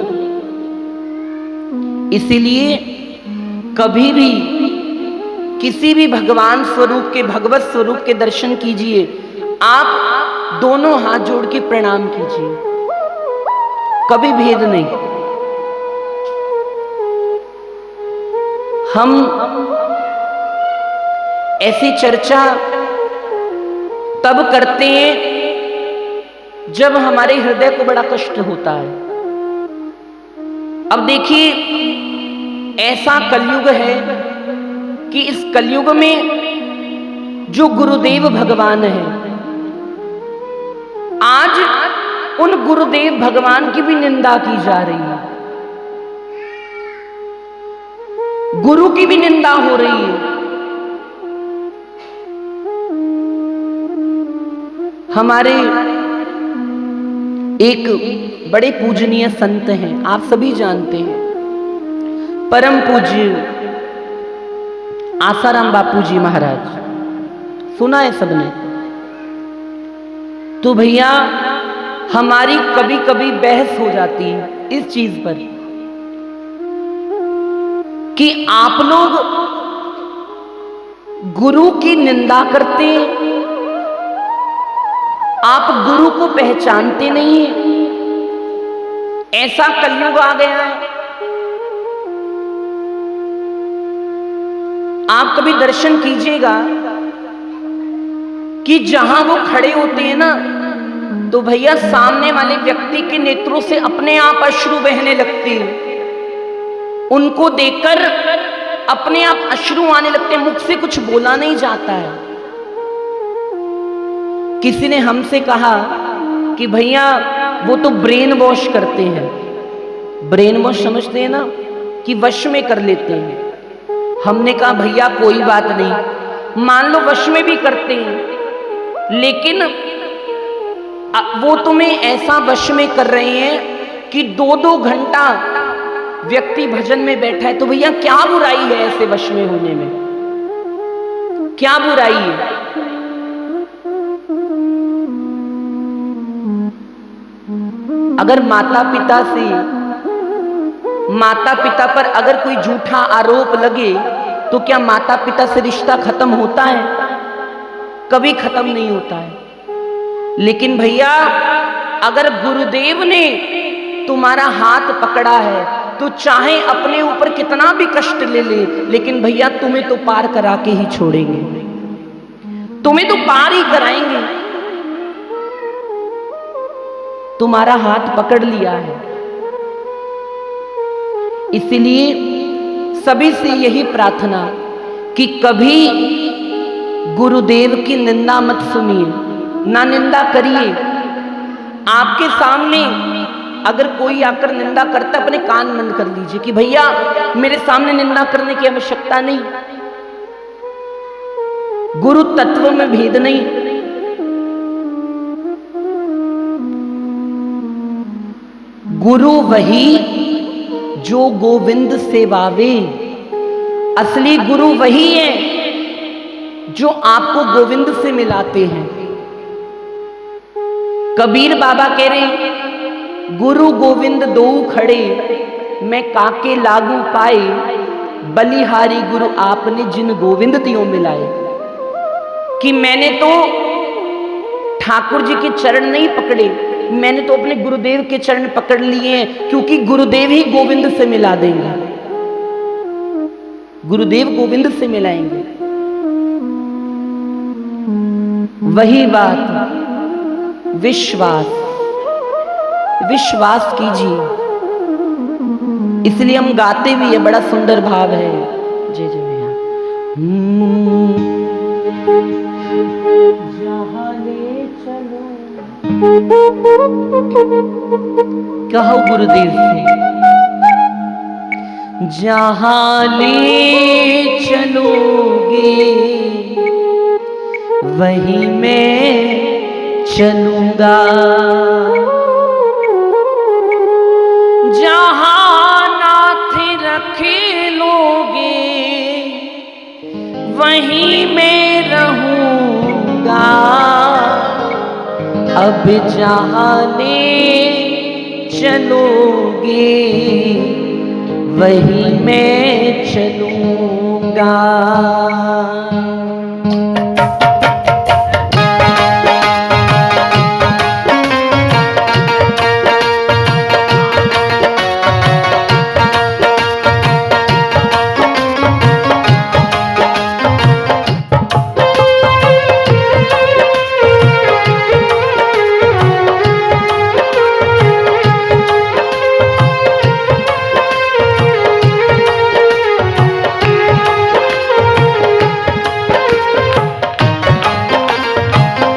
इसीलिए कभी भी किसी भी भगवान स्वरूप के, भगवत स्वरूप के दर्शन कीजिए, आप दोनों हाथ जोड़ के प्रणाम कीजिए, कभी भेद नहीं। हम ऐसी चर्चा तब करते हैं जब हमारे हृदय को बड़ा कष्ट होता है। अब देखिए, ऐसा कलयुग है कि इस कलयुग में जो गुरुदेव भगवान है, आज उन गुरुदेव भगवान की भी निंदा की जा रही है, गुरु की भी निंदा हो रही है। हमारे एक बड़े पूजनीय संत हैं, आप सभी जानते हैं, परम पूज्य आसाराम बापू जी महाराज, सुना है सबने? तो भैया हमारी कभी कभी बहस हो जाती है इस चीज पर कि आप लोग गुरु की निंदा करते हैं, आप गुरु को पहचानते नहीं हैं। ऐसा कलयुग आ गया है। आप कभी दर्शन कीजिएगा कि जहां वो खड़े होते हैं ना, तो भैया सामने वाले व्यक्ति के नेत्रों से अपने आप अश्रु बहने लगते हैं। उनको देखकर अपने आप अश्रु आने लगते हैं, मुख से कुछ बोला नहीं जाता है। किसी ने हमसे कहा कि भैया वो तो ब्रेन वॉश करते हैं। ब्रेन वॉश समझते हैं ना, कि वश में कर लेते हैं। हमने कहा भैया कोई बात नहीं, मान लो वश में भी करते हैं, लेकिन वो तुम्हें ऐसा वश में कर रहे हैं कि 2-2 घंटा व्यक्ति भजन में बैठा है, तो भैया क्या बुराई है ऐसे वश में होने में? क्या बुराई है? अगर माता पिता पर अगर कोई झूठा आरोप लगे तो क्या माता पिता से रिश्ता खत्म होता है? कभी खत्म नहीं होता है। लेकिन भैया अगर गुरुदेव ने तुम्हारा हाथ पकड़ा है तो चाहे अपने ऊपर कितना भी कष्ट ले ले, लेकिन भैया तुम्हें तो पार करा के ही छोड़ेंगे, तुम्हें तो पार ही कराएंगे। तुम्हारा हाथ पकड़ लिया है। इसलिए सभी से यही प्रार्थना कि कभी गुरुदेव की निंदा मत सुनिए, ना निंदा करिए। आपके सामने अगर कोई आकर निंदा करता, अपने कान बंद कर लीजिए कि भैया मेरे सामने निंदा करने की आवश्यकता नहीं। गुरु तत्व में भेद नहीं। गुरु वही जो गोविंद सेवावे। असली गुरु वही है जो आपको गोविंद से मिलाते हैं। कबीर बाबा कह रहे, गुरु गोविंद दो खड़े, मैं काके लागू पाए, बलिहारी गुरु आपने जिन गोविंद त्यों मिलाए। कि मैंने तो ठाकुर जी के चरण नहीं पकड़े, मैंने तो अपने गुरुदेव के चरण पकड़ लिए हैं, क्योंकि गुरुदेव ही गोविंद से मिला देंगे। गुरुदेव गोविंद से मिलाएंगे। वही बात, विश्वास, विश्वास कीजिए। इसलिए हम गाते भी है, बड़ा सुंदर भाव है। जय जय भैया। जहां ले चलो, कहो गुरुदेव से, जहां ले चलोगे वहीं मैं चलूंगा। जहां नाथ रख लोगे वहीं मैं रहूंगा। अब जहां ले चलोगे वहीं मैं चलूंगा।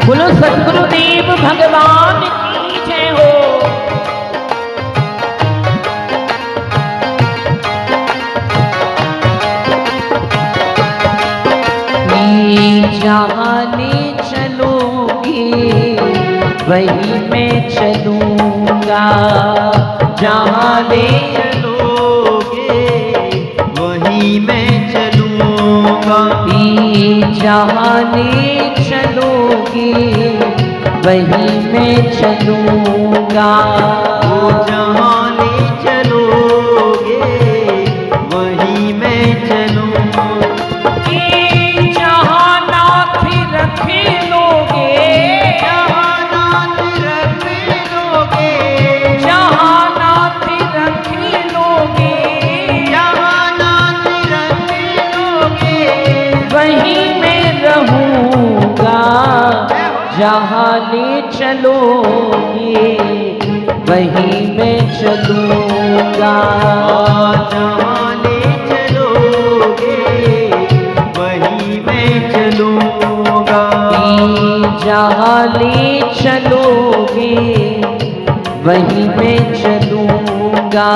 बोलो सतगुरुदेव भगवान की जय हो। जहां ले चलोगे वहीं मैं चलूंगा। जहां ले चलोगे वहीं मैं चलूंगा। जहां ले चलोगे वहीं मैं चलूंगा। जहां ले चलोगे वहीं मैं चलूंगा। जहां नाथ रख लोगे, जहां नाथ रख लोगे, जहां नाथ रख लोगे, जहां नाथ रख लोगे वहीं मैं रहूंगा। जहां ले चलोगे वहीं मैं चलूंगा। जहां ले चलोगे वहीं मैं चलूंगा। जहां ले चलोगे वहीं मैं चलूंगा।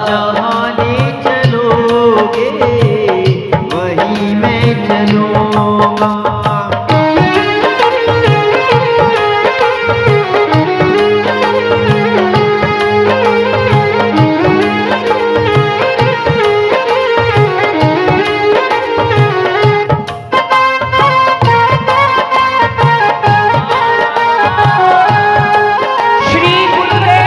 जहां ले चलोगे वहीं मैं चलूंगा। श्री गुरुदेव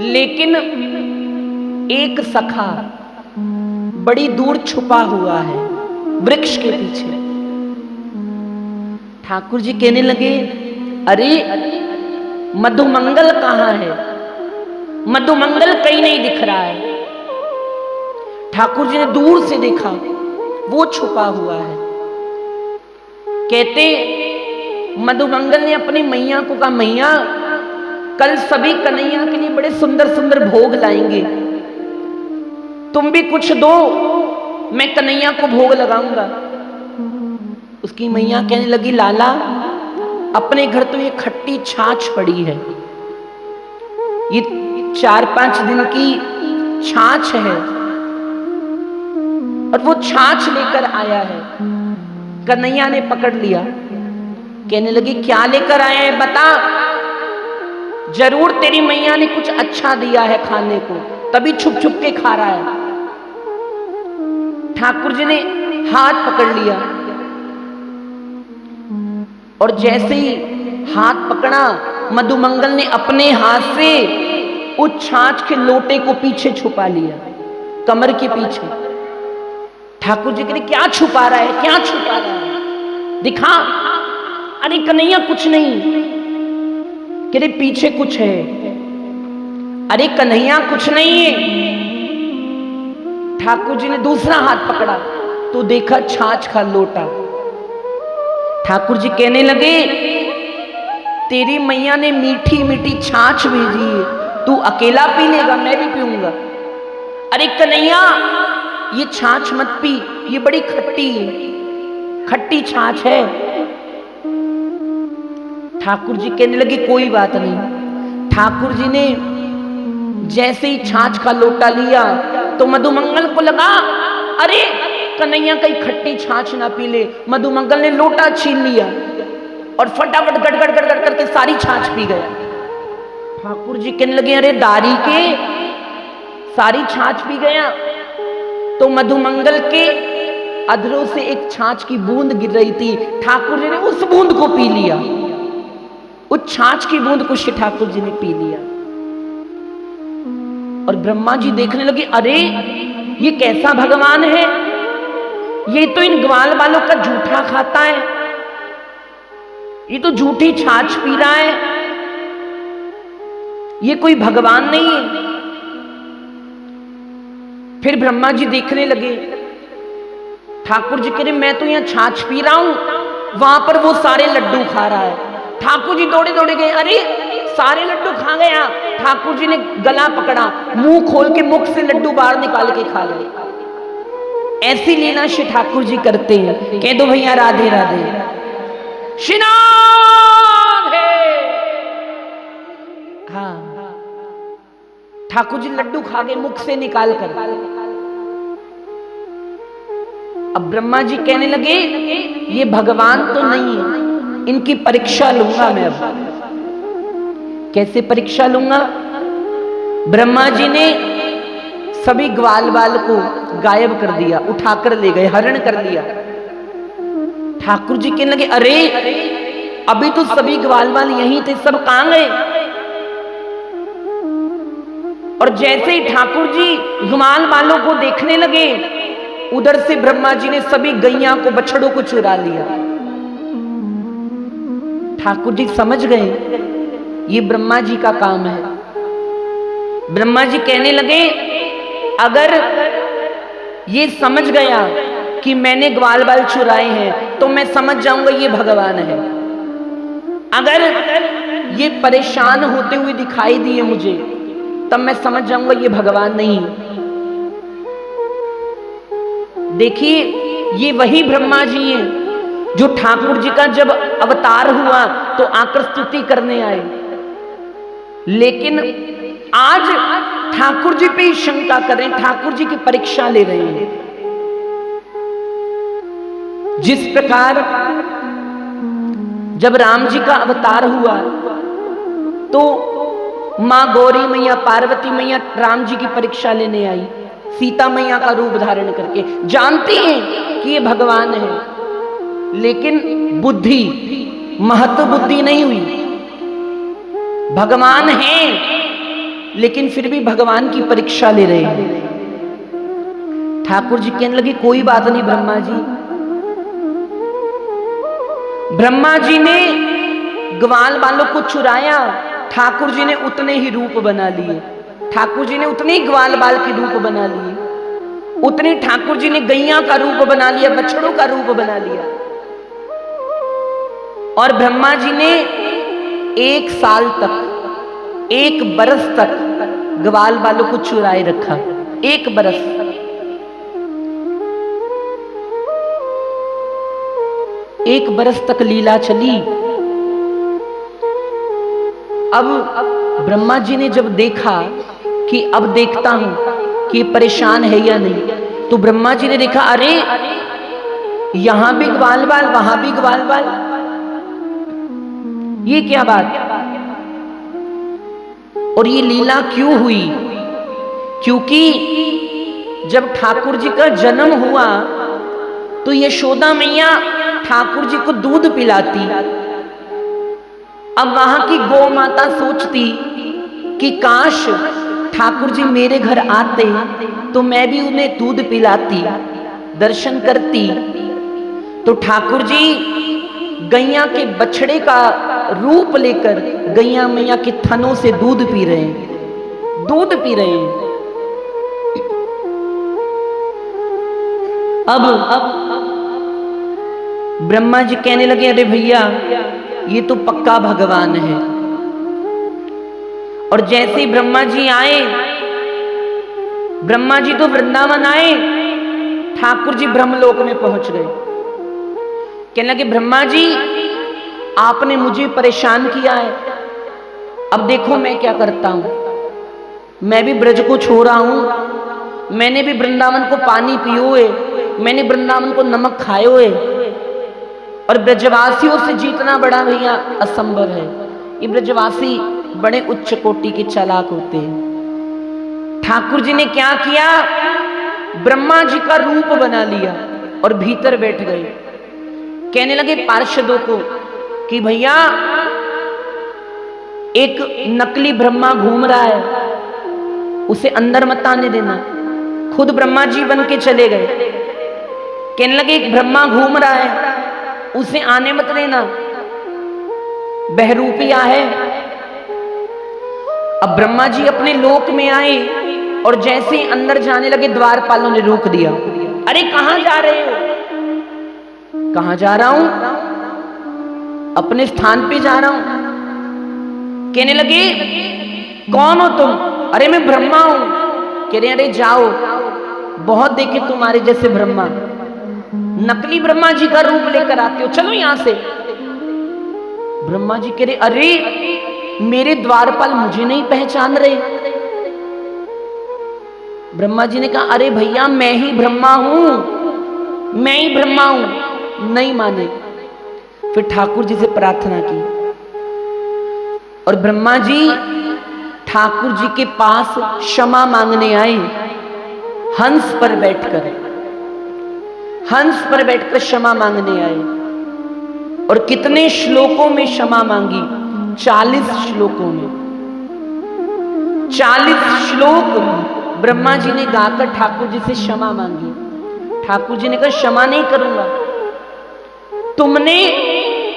लेकिन एक सखा बड़ी दूर छुपा हुआ है वृक्ष के पीछे। ठाकुर जी कहने लगे, अरे मधुमंगल कहाँ है? मधुमंगल कहीं नहीं दिख रहा है। ठाकुर जी ने दूर से देखा, वो छुपा हुआ है। कहते मधुमंगल ने अपनी मैया को कहा, मैया कल सभी कन्हैया के लिए बड़े सुंदर सुंदर भोग लाएंगे, तुम भी कुछ दो, मैं कन्हैया को भोग लगाऊंगा। उसकी मैया कहने लगी, लाला अपने घर तो ये खट्टी छाछ पड़ी है, ये 4-5 दिन की छाछ है और वो छाछ लेकर आया है। कन्हैया ने पकड़ लिया, कहने लगी, क्या लेकर आया है बता, जरूर तेरी मैया ने कुछ अच्छा दिया है खाने को, तभी छुप छुप के खा रहा है। ठाकुर जी ने हाथ पकड़ लिया और जैसे ही हाथ पकड़ा, मधुमंगल ने अपने हाथ से उस छाछ के लोटे को पीछे छुपा लिया, कमर के पीछे। ठाकुर जी कह रहे, क्या छुपा रहा है, क्या छुपा रहा है, दिखा। अरे कन्हैया कुछ नहीं। कह रहे पीछे कुछ है। अरे कन्हैया कुछ नहीं है। ठाकुर जी ने दूसरा हाथ पकड़ा तो देखा छाछ का लोटा। ठाकुर जी कहने लगे, तेरी मैया ने मीठी मीठी छाछ भेजी है, तू अकेला पी लेगा, मैं भी पीऊंगा। अरे कन्हैया ये छाछ मत पी, ये बड़ी खट्टी है, खट्टी छाछ है। ठाकुर जी कहने लगे, कोई बात नहीं। ठाकुर जी ने जैसे ही छाछ का लोटा लिया तो मधुमंगल को लगा, अरे कन्हैया कहीं खट्टी छाछ ना पी ले। मधुमंगल ने लोटा छीन लिया और फटाफट गड़गड़ गड़गड़ करके सारी छाछ पी गया। ठाकुर जी कहने लगे, अरे दारी के, सारी छाछ पी गया। तो मधुमंगल के अधरों से एक छाछ की बूंद गिर रही थी, ठाकुर जी ने उस बूंद को पी लिया, उस छाछ की बूंद को श्री ठाकुर जी ने पी लिया। और ब्रह्मा जी देखने लगे, अरे ये कैसा भगवान है, ये तो इन ग्वाल वालों का जूठा खाता है, ये तो झूठी छाछ पी रहा है, ये कोई भगवान नहीं है। फिर ब्रह्मा जी देखने लगे, ठाकुर जी कह रहे, मैं तो यहां छाछ पी रहा हूं, वहां पर वो सारे लड्डू खा रहा है। ठाकुर जी दौड़े दौड़े गए, अरे सारे लड्डू खा गया। ठाकुर जी ने गला पकड़ा, मुंह खोल के मुख से लड्डू बाहर निकाल के खा गए। ऐसी लीला श्री ठाकुर जी करते हैं। कह दो भैया राधे राधे। श्री राधे। हाँ, ठाकुर जी लड्डू खा गए मुख से निकाल कर। अब ब्रह्मा जी कहने लगे, ये भगवान तो नहीं है, इनकी परीक्षा लूंगा मैं। अब कैसे परीक्षा लूंगा? ब्रह्मा जी ने सभी ग्वाल बाल को गायब कर दिया, उठाकर ले गए, हरण कर लिया। ठाकुर जी कहने लगे, अरे अभी तो सभी ग्वाल बाल यहीं थे, सब कहां गए? और जैसे ही ठाकुर जी ग्वाल बालों को देखने लगे, उधर से ब्रह्मा जी ने सभी गैया को, बछड़ों को चुरा लिया। ठाकुर जी समझ गए ये ब्रह्मा जी का काम है। ब्रह्मा जी कहने लगे, अगर ये समझ गया कि मैंने ग्वाल बाल चुराए हैं तो मैं समझ जाऊंगा ये भगवान है। अगर ये परेशान होते हुए दिखाई दिए मुझे, तब मैं समझ जाऊंगा ये भगवान नहीं। देखिए, ये वही ब्रह्मा जी हैं जो ठाकुर जी का जब अवतार हुआ तो आकर स्तुति करने आए, लेकिन आज ठाकुर जी पे ही शंका कर रहे हैं, ठाकुर जी की परीक्षा ले रहे हैं। जिस प्रकार जब राम जी का अवतार हुआ तो मां गौरी मैया, पार्वती मैया राम जी की परीक्षा लेने आई, सीता मैया का रूप धारण करके। जानती हैं कि ये भगवान है, लेकिन बुद्धि, महत्व बुद्धि नहीं हुई। भगवान है लेकिन फिर भी भगवान की परीक्षा ले रहे हैं। ठाकुर जी कहने लगे कोई बात नहीं ब्रह्मा जी। ब्रह्मा जी ने ग्वाल बालों को चुराया, ठाकुर जी ने उतने ही रूप बना लिए। ठाकुर जी ने उतने ही ग्वाल बाल के रूप बना लिए, उतने ठाकुर जी ने गैया का रूप बना लिया, बछड़ों का रूप बना लिया। और ब्रह्मा जी ने 1 साल तक, 1 बरस तक ग्वाल बालों को चुराए रखा। 1 बरस। एक बरस तक लीला चली। अब ब्रह्मा जी ने जब देखा कि अब देखता हूं कि परेशान है या नहीं, तो ब्रह्मा जी ने देखा अरे यहां भी ग्वाल बाल, वहां भी ग्वाल बाल, ये क्या बात। और ये लीला क्यों हुई? क्योंकि जब ठाकुर जी का जन्म हुआ तो यशोदा मैया ठाकुर जी को दूध पिलाती। अब वहां की गौ माता सोचती कि काश ठाकुर जी मेरे घर आते तो मैं भी उन्हें दूध पिलाती, दर्शन करती। तो ठाकुर जी गैया के बछड़े का रूप लेकर गैया मैया के थनों से दूध पी रहे हैं, दूध पी रहे हैं। अब ब्रह्मा जी कहने लगे अरे भैया ये तो पक्का भगवान है। और जैसे ही ब्रह्मा जी आए, ब्रह्मा जी तो वृंदावन आए, ठाकुर जी ब्रह्मलोक में पहुंच गए। कहने लगे ब्रह्मा जी आपने मुझे परेशान किया है, अब देखो मैं क्या करता हूं। मैं भी ब्रज को छोड़ा हूं, मैंने भी वृंदावन को पानी पियो हुए, मैंने वृंदावन को नमक खाए हुए। और ब्रजवासियों से जीतना बड़ा भैया असंभव है। ये ब्रजवासी बड़े उच्च कोटि के चालाक होते हैं। ठाकुर जी ने क्या किया, ब्रह्मा जी का रूप बना लिया और भीतर बैठ गए। कहने लगे पार्षदों को कि भैया एक नकली ब्रह्मा घूम रहा है, उसे अंदर मत आने देना। खुद ब्रह्मा जी बन के चले गए। कहने लगे एक ब्रह्मा घूम रहा है, उसे आने मत देना, बहरूपिया है। अब ब्रह्मा जी अपने लोक में आए और जैसे ही अंदर जाने लगे द्वारपालों ने रोक दिया। अरे कहां जा रहे हो? कहां जा रहा हूं? अपने स्थान पे जा रहा हूं। कहने लगे कौन हो तुम? अरे मैं ब्रह्मा हूं। कह रहे अरे जाओ, बहुत देखे तुम्हारे जैसे ब्रह्मा, नकली ब्रह्मा जी का रूप लेकर आते हो, चलो यहां से। ब्रह्मा जी कह रहे अरे मेरे द्वारपाल मुझे नहीं पहचान रहे। ब्रह्मा जी ने कहा अरे भैया मैं ही ब्रह्मा हूं, मैं ही ब्रह्मा हूं। नहीं माने। फिर ठाकुर जी से प्रार्थना की और ब्रह्मा जी ठाकुर जी के पास क्षमा मांगने आए। हंस पर बैठकर, हंस पर बैठकर क्षमा मांगने आए। और कितने श्लोकों में क्षमा मांगी? 40 श्लोकों में। 40 श्लोक ब्रह्मा जी ने गाकर ठाकुर जी से क्षमा मांगी। ठाकुर जी ने कहा क्षमा नहीं करूंगा, तुमने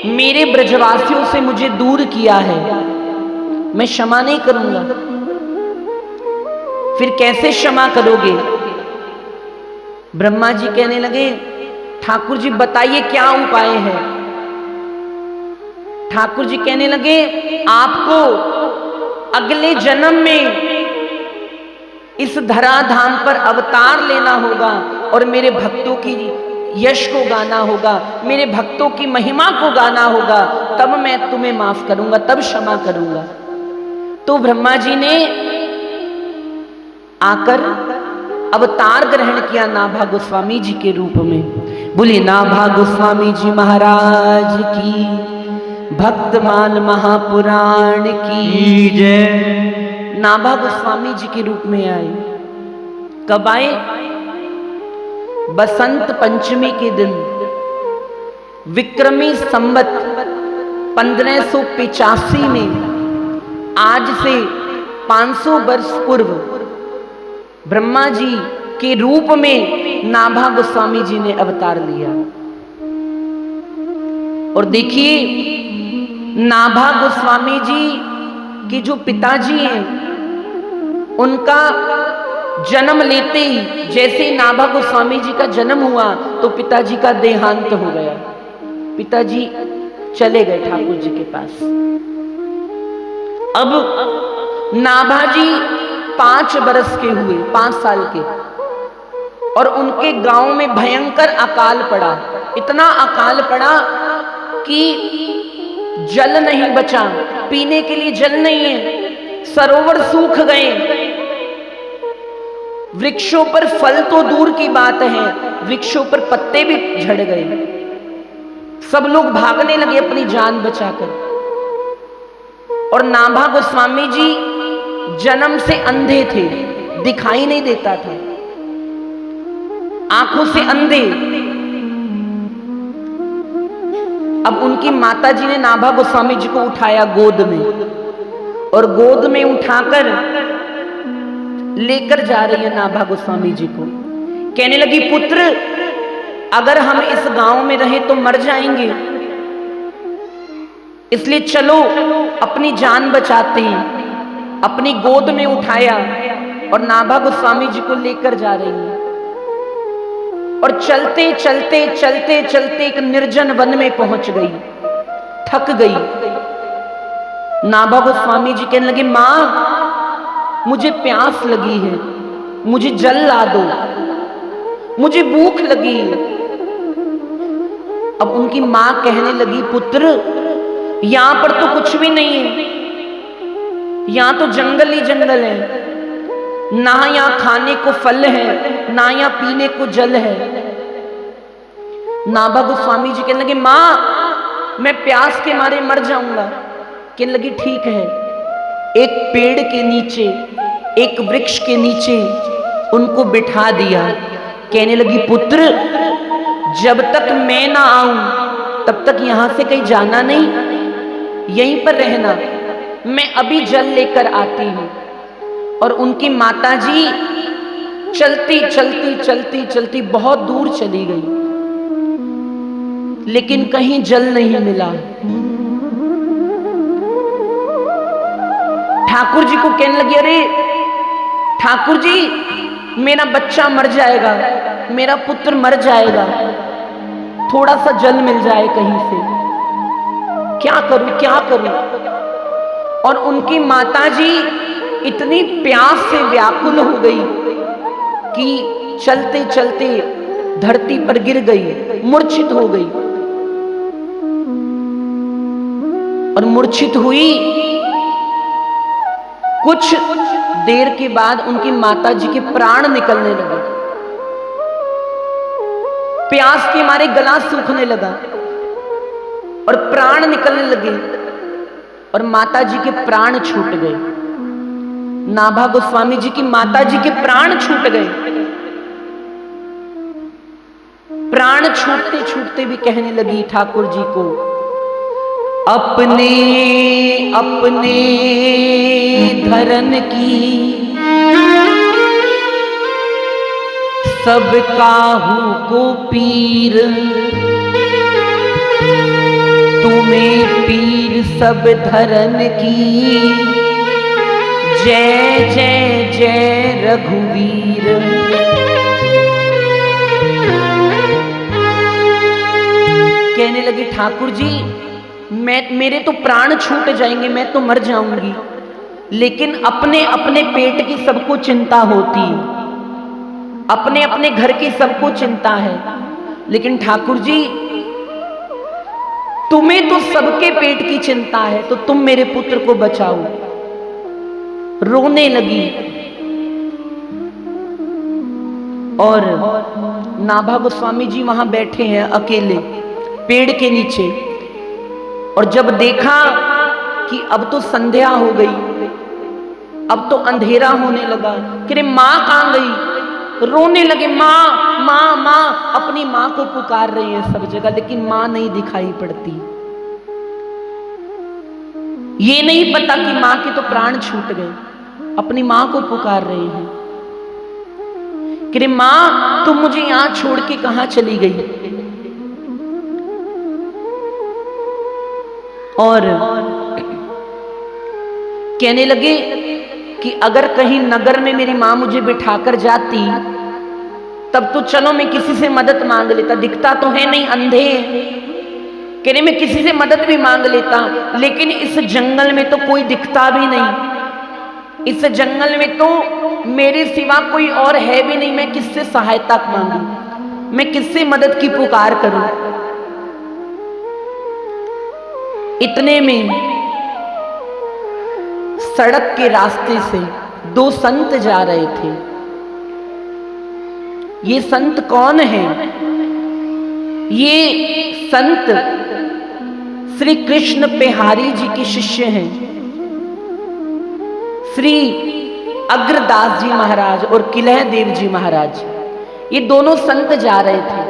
मेरे ब्रजवासियों से मुझे दूर किया है, मैं क्षमा नहीं करूंगा। फिर कैसे क्षमा करोगे? ब्रह्मा जी कहने लगे ठाकुर जी बताइए क्या उपाय है। ठाकुर जी कहने लगे आपको अगले जन्म में इस धराधाम पर अवतार लेना होगा और मेरे भक्तों की यश को गाना होगा, मेरे भक्तों की महिमा को गाना होगा, तब मैं तुम्हें माफ करूंगा, तब क्षमा करूंगा। तो ब्रह्मा जी ने आकर अवतार ग्रहण किया नाभा गोस्वामी जी के रूप में। बोले नाभा गोस्वामी जी महाराज की, भक्तमाल महापुराण की जय। नाभा गोस्वामी जी के रूप में आए। कब आए? बसंत पंचमी के दिन, विक्रमी संवत 1585 में, आज से 500 वर्ष पूर्व ब्रह्मा जी के रूप में नाभा गोस्वामी जी ने अवतार लिया। और देखिए, नाभा गोस्वामी जी के जो पिताजी हैं, उनका जन्म लेते ही जैसे ही नाभा गोस्वामी जी का जन्म हुआ तो पिताजी का देहांत हो गया। पिताजी चले गए ठाकुर जी के पास। अब नाभा जी 5 बरस के हुए, 5 साल के, और उनके गांव में भयंकर अकाल पड़ा। इतना अकाल पड़ा कि जल नहीं बचा, पीने के लिए जल नहीं है, सरोवर सूख गए, वृक्षों पर फल तो दूर की बात है, वृक्षों पर पत्ते भी झड़ गए। सब लोग भागने लगे अपनी जान बचाकर। और नाभा गोस्वामी जी जन्म से अंधे थे, दिखाई नहीं देता था, आंखों से अंधे। अब उनकी माताजी ने नाभा गोस्वामी जी को उठाया गोद में, और गोद में उठाकर लेकर जा रही है नाभा गोस्वामी जी को। कहने लगी, पुत्र, अगर हम इस गांव में रहे तो मर जाएंगे, इसलिए चलो अपनी जान बचाते हैं। अपनी गोद में उठाया और नाभा गोस्वामी जी को लेकर जा रही है। और चलते चलते चलते चलते एक निर्जन वन में पहुंच गई, थक गई। नाभा गोस्वामी जी कहने लगे, मां, मुझे प्यास लगी है, मुझे जल ला दो, मुझे भूख लगी है। अब उनकी मां कहने लगी, पुत्र, यहां पर तो कुछ भी नहीं है, यहां तो जंगल ही जंगल है, ना यहां खाने को फल है, ना यहां पीने को जल है। नाभा गोस्वामी जी कहने लगे, मां, मैं प्यास के मारे मर जाऊंगा। कहने लगी, ठीक है। एक पेड़ के नीचे, एक वृक्ष के नीचे उनको बिठा दिया। कहने लगी, पुत्र, जब तक मैं ना आऊं तब तक यहां से कहीं जाना नहीं, यहीं पर रहना, मैं अभी जल लेकर आती हूं। और उनकी माताजी चलती चलती चलती चलती बहुत दूर चली गई, लेकिन कहीं जल नहीं मिला। ठाकुर जी को कहने लगी, अरे ठाकुर जी, मेरा बच्चा मर जाएगा, मेरा पुत्र मर जाएगा, थोड़ा सा जल मिल जाए कहीं से, क्या करूं क्या करूं। और उनकी माताजी इतनी प्यास से व्याकुल हो गई कि चलते चलते धरती पर गिर गई, मूर्छित हो गई। और मूर्छित हुई, कुछ देर के बाद उनकी माताजी के प्राण निकलने लगे। प्यास के मारे गला सूखने लगा और प्राण निकलने लगे, और माताजी के प्राण छूट गए। नाभा गोस्वामी जी की माताजी के प्राण छूट गए। प्राण छूटते छूटते भी कहने लगी ठाकुर जी को, अपने अपने धरन की सब काहू को पीर, तुम्हें पीर सब धरन की, जय जय जय रघुवीर। कहने लगी, ठाकुर जी, मेरे तो प्राण छूट जाएंगे, मैं तो मर जाऊंगी, लेकिन अपने अपने पेट की सबको चिंता होती, अपने अपने घर की सबको चिंता है, लेकिन ठाकुर जी, तुम्हें तो सबके पेट की चिंता है, तो तुम मेरे पुत्र को बचाओ। रोने लगी। और नाभा गोस्वामी जी वहां बैठे हैं अकेले पेड़ के नीचे, और जब देखा कि अब तो संध्या हो गई, अब तो अंधेरा होने लगा, कि मां कहां गई, रोने लगे, मां मां मां, अपनी मां को पुकार रही है सब जगह, लेकिन मां नहीं दिखाई पड़ती। ये नहीं पता कि मां के तो प्राण छूट गए। अपनी मां को पुकार रहे हैं कि रे मां, तुम मुझे यहां छोड़ के कहां चली गई? और कहने लगे कि अगर कहीं नगर में मेरी मां मुझे बिठाकर जाती तब तो चलो मैं किसी से मदद मांग लेता, दिखता तो है नहीं, अंधे कहने मैं किसी से मदद भी मांग लेता, लेकिन इस जंगल में तो कोई दिखता भी नहीं, इस जंगल में तो मेरे सिवा कोई और है भी नहीं, मैं किससे सहायता मांगू, मैं किससे मदद की पुकार करूं? इतने में सड़क के रास्ते से दो संत जा रहे थे। ये संत कौन है? ये संत श्री कृष्ण पेहारी जी के शिष्य हैं, श्री अग्रदास जी महाराज और किलह देव जी महाराज। ये दोनों संत जा रहे थे।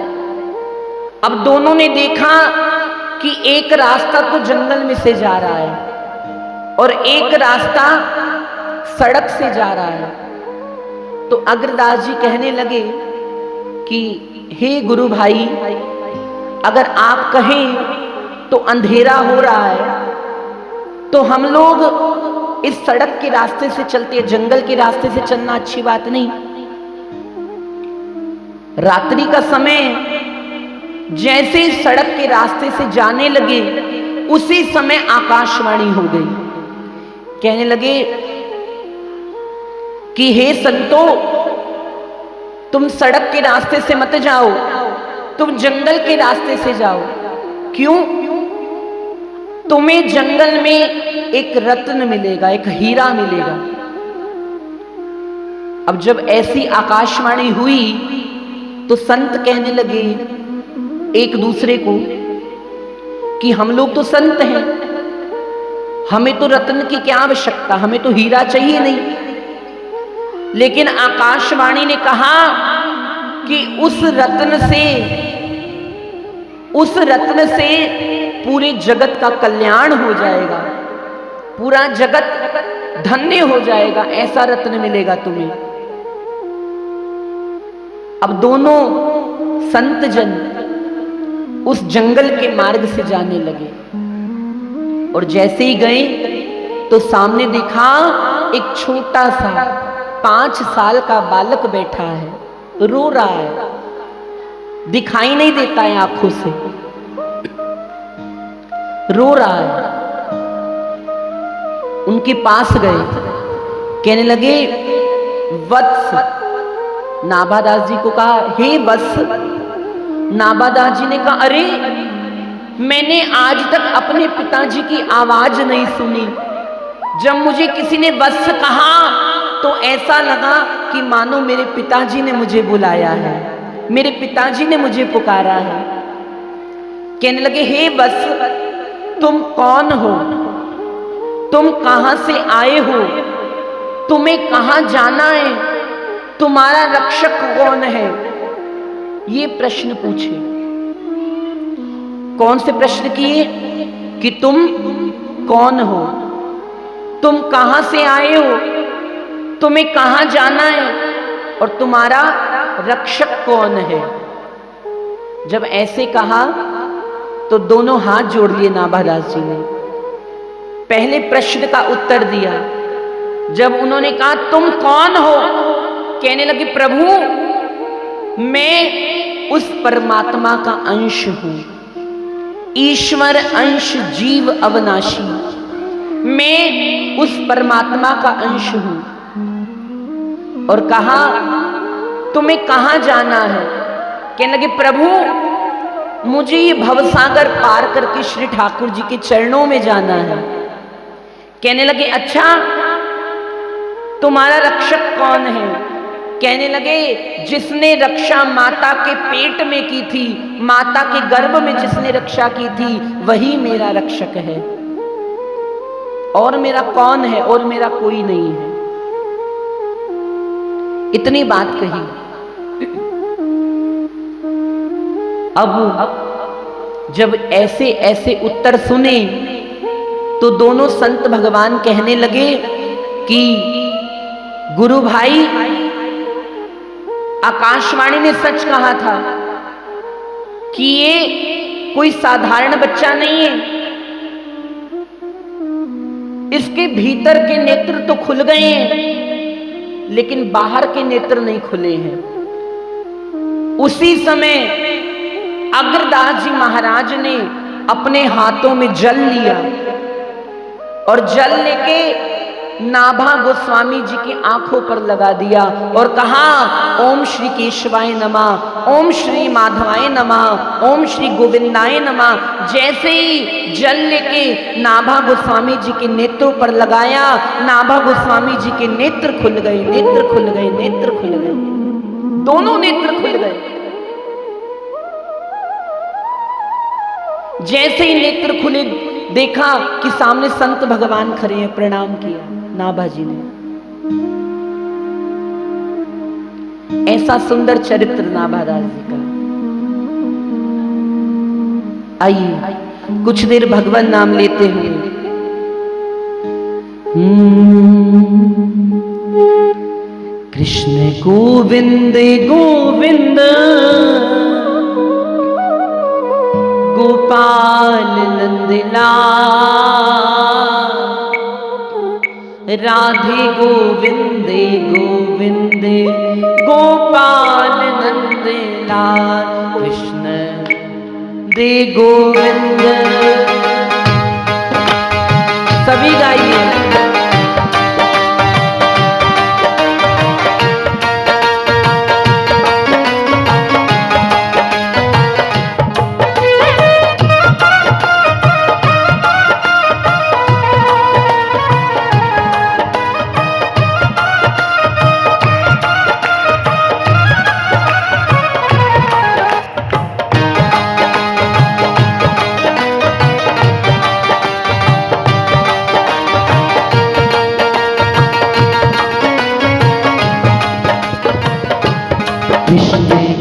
अब दोनों ने देखा कि एक रास्ता तो जंगल में से जा रहा है और एक रास्ता सड़क से जा रहा है। तो अग्रदास जी कहने लगे कि हे गुरु भाई, अगर आप कहें तो अंधेरा हो रहा है तो हम लोग इस सड़क के रास्ते से चलते हैं, जंगल के रास्ते से चलना अच्छी बात नहीं। रात्रि का समय जैसे सड़क के रास्ते से जाने लगे उसी समय आकाशवाणी हो गई। कहने लगे कि हे संतो, तुम सड़क के रास्ते से मत जाओ, तुम जंगल के रास्ते से जाओ। क्यों? तुम्हें जंगल में एक रत्न मिलेगा, एक हीरा मिलेगा। अब जब ऐसी आकाशवाणी हुई तो संत कहने लगे एक दूसरे को कि हम लोग तो संत हैं, हमें तो रत्न की क्या आवश्यकता, हमें तो हीरा चाहिए नहीं। लेकिन आकाशवाणी ने कहा कि उस रत्न से पूरे जगत का कल्याण हो जाएगा, पूरा जगत धन्य हो जाएगा, ऐसा रत्न मिलेगा तुम्हें। अब दोनों संत जन उस जंगल के मार्ग से जाने लगे और जैसे ही गए तो सामने दिखा एक छोटा सा 5 साल का बालक बैठा है, रो रहा है, दिखाई नहीं देता है आंखों से, रो रहा है। उनके पास गए, कहने लगे वत्स, नाभादास जी को कहा हे वत्स। नाभादास जी ने कहा अरे, मैंने आज तक अपने पिताजी की आवाज नहीं सुनी। जब मुझे किसी ने वत्स कहा तो ऐसा लगा कि मानो मेरे पिताजी ने मुझे बुलाया है, मेरे पिताजी ने मुझे पुकारा है। कहने लगे हे वत्स, तुम कौन हो, तुम कहां से आए हो, तुम्हें कहां जाना है, तुम्हारा रक्षक कौन है? ये प्रश्न पूछे। कौन से प्रश्न किए? कि तुम कौन हो, तुम कहां से आए हो, तुम्हें कहां जाना है और तुम्हारा रक्षक कौन है? जब ऐसे कहा तो दोनों हाथ जोड़ लिए नाभादास जी ने। पहले प्रश्न का उत्तर दिया। जब उन्होंने कहा तुम कौन हो, कहने लगे प्रभु मैं उस परमात्मा का अंश हूं, ईश्वर अंश जीव अविनाशी, मैं उस परमात्मा का अंश हूं। और कहा तुम्हें कहां जाना है? कहने लगे प्रभु मुझे ये भवसागर पार करके श्री ठाकुर जी के चरणों में जाना है। कहने लगे अच्छा, तुम्हारा रक्षक कौन है? कहने लगे जिसने रक्षा माता के पेट में की थी, माता के गर्भ में जिसने रक्षा की थी, वही मेरा रक्षक है, और मेरा कौन है? और मेरा कोई नहीं है। इतनी बात कही। अब जब ऐसे ऐसे उत्तर सुने तो दोनों संत भगवान कहने लगे कि गुरु भाई, आकाशवाणी ने सच कहा था कि ये कोई साधारण बच्चा नहीं है, इसके भीतर के नेत्र तो खुल गए हैं लेकिन बाहर के नेत्र नहीं खुले हैं। उसी समय अग्रदास जी महाराज ने अपने हाथों में जल लिया और जल लेके नाभा गोस्वामी जी की आंखों पर लगा दिया और कहा, ओम श्री केशवाय नमः, ओम श्री माधवाय नमः, ओम श्री गोविंदाय नमः। जैसे ही जल लेके नाभा गोस्वामी जी के नेत्रों पर लगाया, नाभा गोस्वामी जी के नेत्र खुल गए, नेत्र खुल गए, नेत्र खुल गए, दोनों नेत्र खुल गए। जैसे ही नेत्र खुले, देखा कि सामने संत भगवान खड़े हैं, प्रणाम किया नाभा जी ने। ऐसा सुंदर चरित्र नाभादास जी का। आइए कुछ देर भगवान नाम लेते हुए कृष्ण गोविंद गोविंद गोपाल नंदलाल, राधे गोविंदे गोविंदे गोपाल नंदलाल, कृष्ण दे गोविंद। सभी गाइए।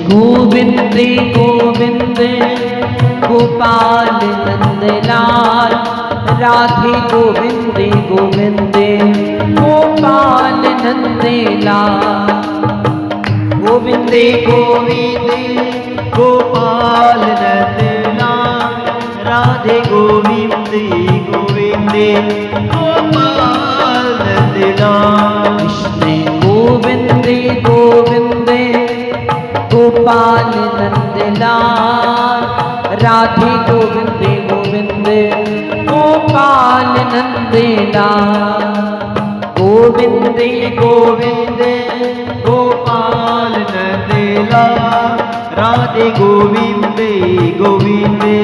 गोविंदे गोविंदे गोपाल नंदलाल, राधे गोविंदे गोविंदे गोपाल नंदलाल, गोविंदे गोविंदे गोपाल नंदलाल, राधे गोविंदे गोविंदे गोपाल नंदलाल, कृष्ण गोविंदे गोविंदे गोपाल नंदलाल, राधे गोविंदे गोविंदे गोपाल नंदलाल, गोविंदे गोविंदे गोपाल नंदलाल, राधे गोविंदे गोविंदे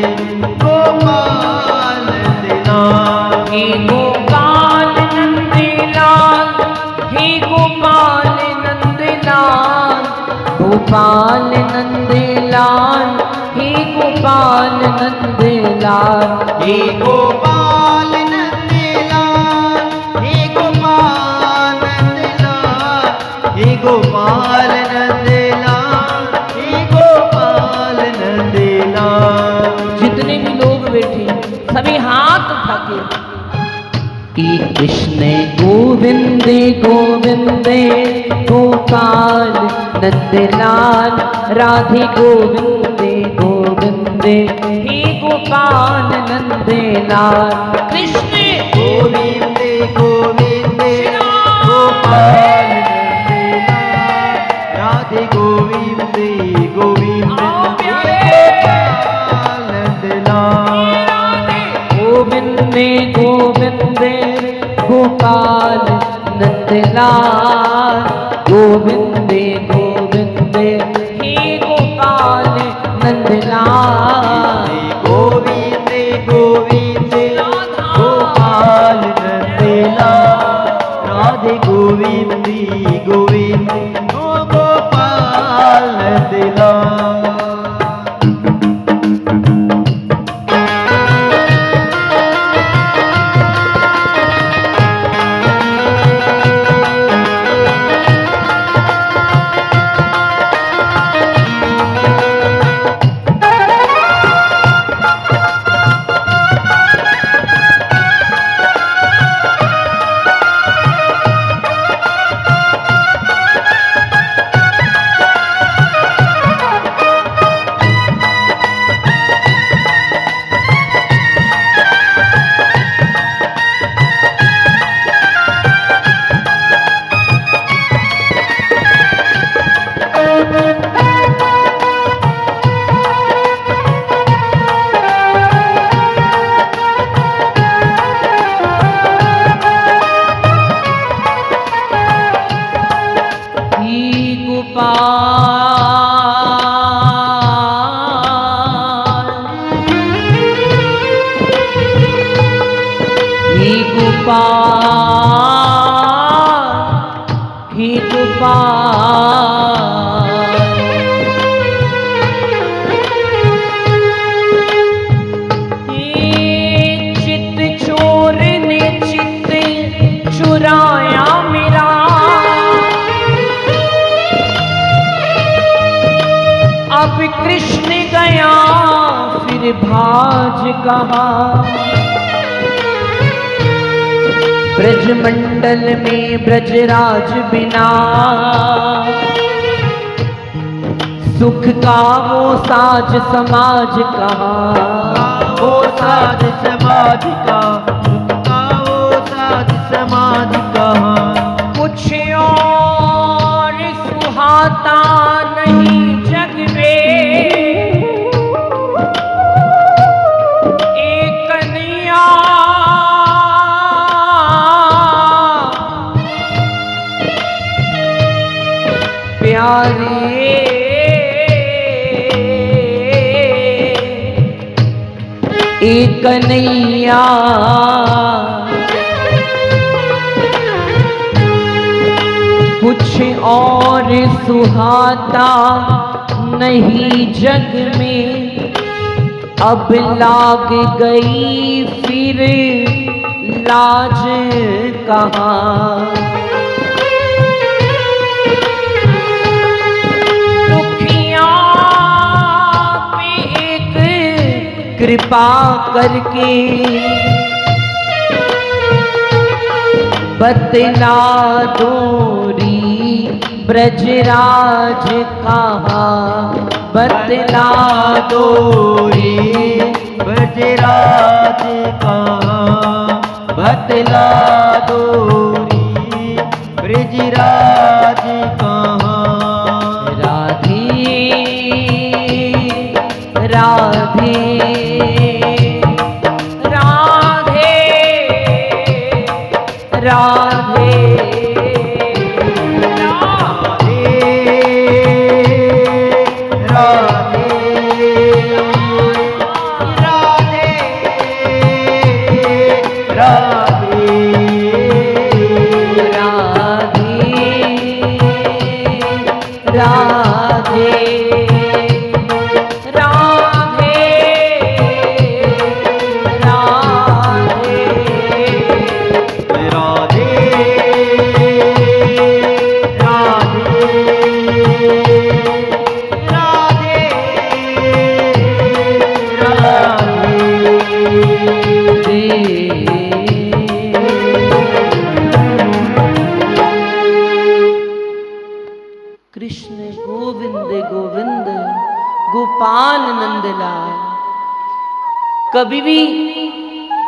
गोपाल नंदलाल, हे गोपाल नंदलाल, हे गोपाल नंदलाल, गोपाल नंदलाल, हे गोपाल नंदलाल, हे गोपाल नंदलाल, हे गोपाल नंदलाल, हे गोपाल नंदलाल, हे गोपाल नंदलाल। जितने भी लोग बैठे सभी हाथ उठा के कृष्ण गोविंदे गोविंदे गोपाल नंदलाल, राधे गोविंदे गोविंदे हे गोपाल नंदलाल, कृष्ण गोविंदे गोविंदे गोपाल नंदलाल, राधे गोविंदे गोविंदे गोपाल नंदलाल, गोविंदे गोविंदे गोपाल नंदलाल, गोविंदे गोविंदे हे गोपाल नंदलाल, गोविंदे गोविंदे गोपाल नंदलाल, राधे गोविंदे गोविंदे गोपाल नंदलाल। गोपाल हे गोपाल। चित चोर ने चित चुराया मेरा, अब कृष्ण गया फिर भाज कहाँ। ब्रजमंडल में ब्रजराज बिना सुख का वो साज समाज कहाँ। वो साज समाज का, वो साज समाज कहाँ। कुछ और सुहाता नहीं जग में, एक कन्या प्यारी, एक कन्हैया कुछ और सुहाता नहीं जग में, अब लाग गई फिर लाज कहाँ। दुखिया पे एक कृपा करके बतला दोरी ब्रजराज कहाँ। बतला दोरी ब्रजराज कहाँ। बतला दोरी ब्रजराज कहाँ। राधे राधे राधे राधे कृष्ण गोविंद गोविंद गोपाल नंदलाल। कभी भी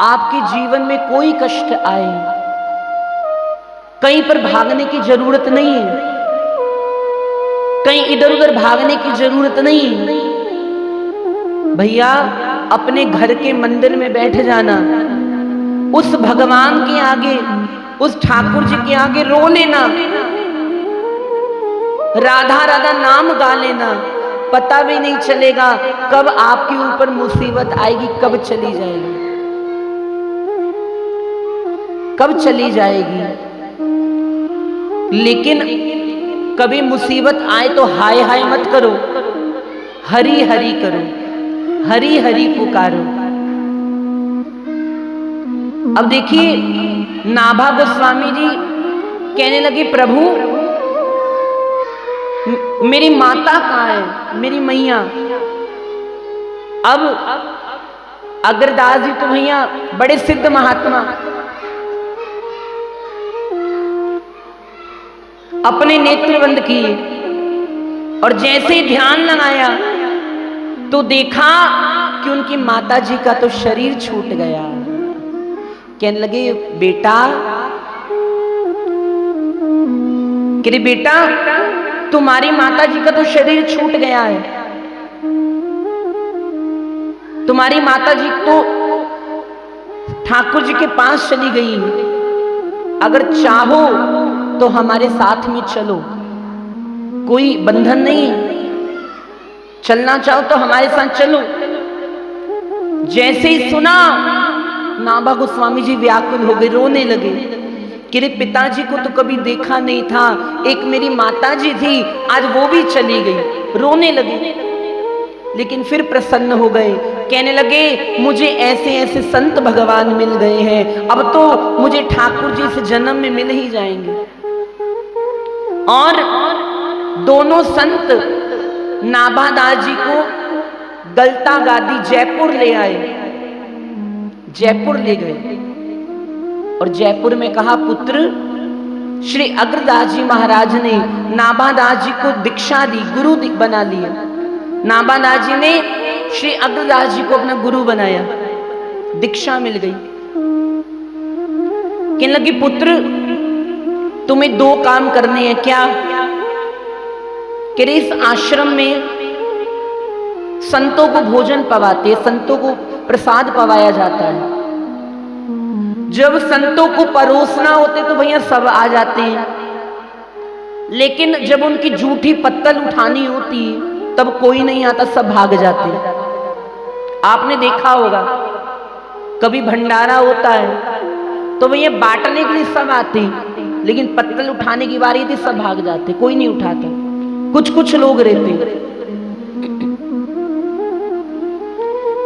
आपके जीवन में कोई कष्ट आए, कहीं पर भागने की जरूरत नहीं है, कहीं इधर उधर भागने की जरूरत नहीं है। भैया अपने घर के मंदिर में बैठ जाना, उस भगवान के आगे, उस ठाकुर जी के आगे रो लेना, राधा राधा नाम गा लेना, पता भी नहीं चलेगा कब आपके ऊपर मुसीबत आएगी, कब चली जाएगी, कब चली जाएगी। लेकिन कभी मुसीबत आए तो हाय हाय मत करो, हरी हरी करो, हरी हरी पुकारो। अब देखिए नाभा गोस्वामी जी कहने लगे, प्रभु मेरी माता कहाँ है, मेरी मैया। अब अग्रदास जी तो भैया बड़े सिद्ध महात्मा, अपने नेत्र बंद किए और जैसे ही ध्यान लगाया तो देखा कि उनकी माता जी का तो शरीर छूट गया। कहने लगे, बेटा, कि बेटा तुम्हारी माता जी का तो शरीर छूट गया है, तुम्हारी माता जी तो ठाकुर जी के पास चली गई, अगर चाहो तो हमारे साथ में चलो, कोई बंधन नहीं, चलना चाहो तो हमारे साथ चलो। जैसे ही सुना नाभा गोस्वामी जी व्याकुल हो गए, रोने लगे कि रे पिताजी को तो कभी देखा नहीं था, एक मेरी माता जी थी, आज वो भी चली गई। रोने लगे, लेकिन फिर प्रसन्न हो गए, कहने लगे मुझे ऐसे ऐसे संत भगवान मिल गए हैं, अब तो मुझे ठाकुर जी से जन्म में मिल ही जाएंगे। और दोनों संत नाभादास जी को गलता गादी जयपुर ले आए, जयपुर ले गए और जयपुर में कहा पुत्र, श्री अग्रदास जी महाराज ने नाभादास जी को दीक्षा दी, गुरु बना लिया। नाभादास जी ने श्री अग्रदास जी को अपना गुरु बनाया, दीक्षा मिल गई। कहने लगी पुत्र तुम्हें दो काम करने हैं। क्या? कि इस आश्रम में संतों को भोजन पवाते, संतों को प्रसाद पवाया जाता है। जब संतों को परोसना होते तो भैया सब आ जाते हैं, लेकिन जब उनकी जूठी पत्तल उठानी होती तब कोई नहीं आता, सब भाग जाते हैं। आपने देखा होगा कभी भंडारा होता है तो भैया बांटने के लिए सब आते हैं, लेकिन पत्तल उठाने की बारी थी सब भाग जाते, कोई नहीं उठाता, कुछ कुछ लोग रहते।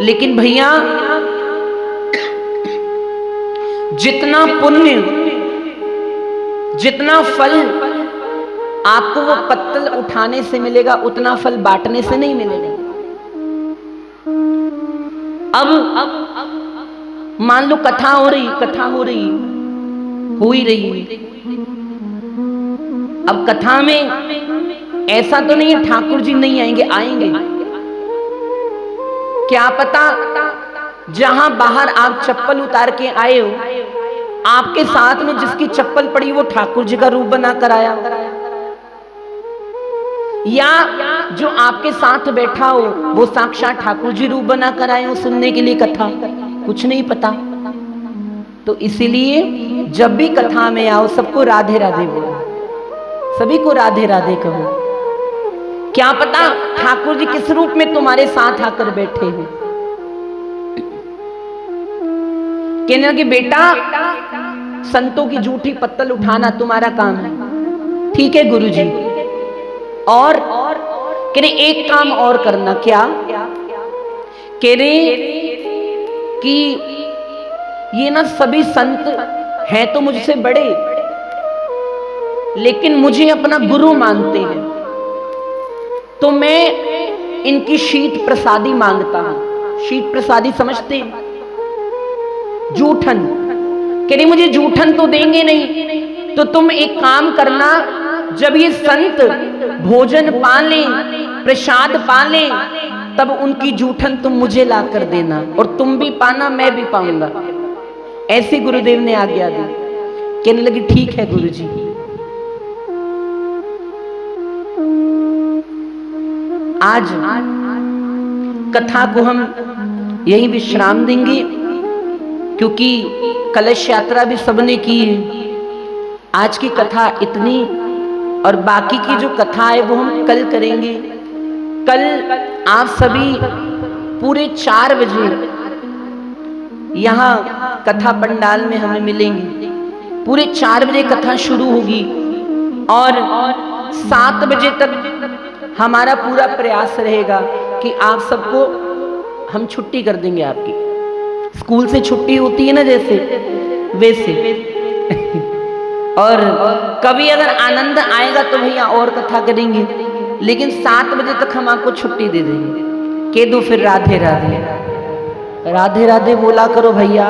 लेकिन भैया जितना पुण्य, जितना फल आपको वो पत्तल उठाने से मिलेगा, उतना फल बांटने से नहीं मिलेगा। अब मान लो कथा हो रही, कथा हो रही, हो ही रही। अब कथा में ऐसा तो नहीं है ठाकुर जी नहीं आएंगे, आएंगे। क्या पता जहां बाहर आप चप्पल उतार के आए हो, आपके साथ में जिसकी चप्पल पड़ी वो ठाकुर जी का रूप बना कर आया, या जो आपके साथ बैठा हो वो साक्षात ठाकुर जी रूप बना कर आए हो सुनने के लिए कथा, कुछ नहीं पता। तो इसीलिए जब भी कथा में आओ सबको राधे राधे बोलो, सभी को राधे राधे कहो। क्या पता ठाकुर जी किस रूप में तुम्हारे साथ आकर बैठे हैं। कहने लगे बेटा संतों की जूठी पत्तल उठाना तुम्हारा काम है, ठीक है गुरुजी, और कह रहे एक काम और करना। क्या? कह रहे कि ये ना सभी संत हैं तो मुझसे बड़े, लेकिन मुझे अपना गुरु मानते हैं, तो मैं इनकी शीत प्रसादी मांगता हूं। शीत प्रसादी समझते हैं? जूठन। कह रही मुझे जूठन तो देंगे नहीं, तो तुम एक काम करना, जब ये संत भोजन पा लें, प्रसाद पा लें, तब उनकी जूठन तुम मुझे ला कर देना, और तुम भी पाना मैं भी पाऊंगा। ऐसे गुरुदेव ने आज्ञा दी। कहने लगी ठीक है गुरुजी। आज कथा को हम यही विश्राम देंगे, क्योंकि कलश यात्रा भी सबने की है। आज की कथा इतनी, और बाकी की जो कथा है वो हम कल करेंगे। कल आप सभी पूरे 4 बजे यहाँ कथा पंडाल में हमें मिलेंगे। पूरे 4 बजे कथा शुरू होगी और 7 बजे तक हमारा पूरा प्रयास रहेगा कि आप सबको हम छुट्टी कर देंगे। आपकी स्कूल से छुट्टी होती है ना जैसे, वैसे और कभी अगर आनंद आएगा तो भैया और कथा करेंगे, लेकिन 7 बजे तक हम आपको छुट्टी दे देंगे। कह दो फिर राधे राधे, राधे राधे बोला करो भैया।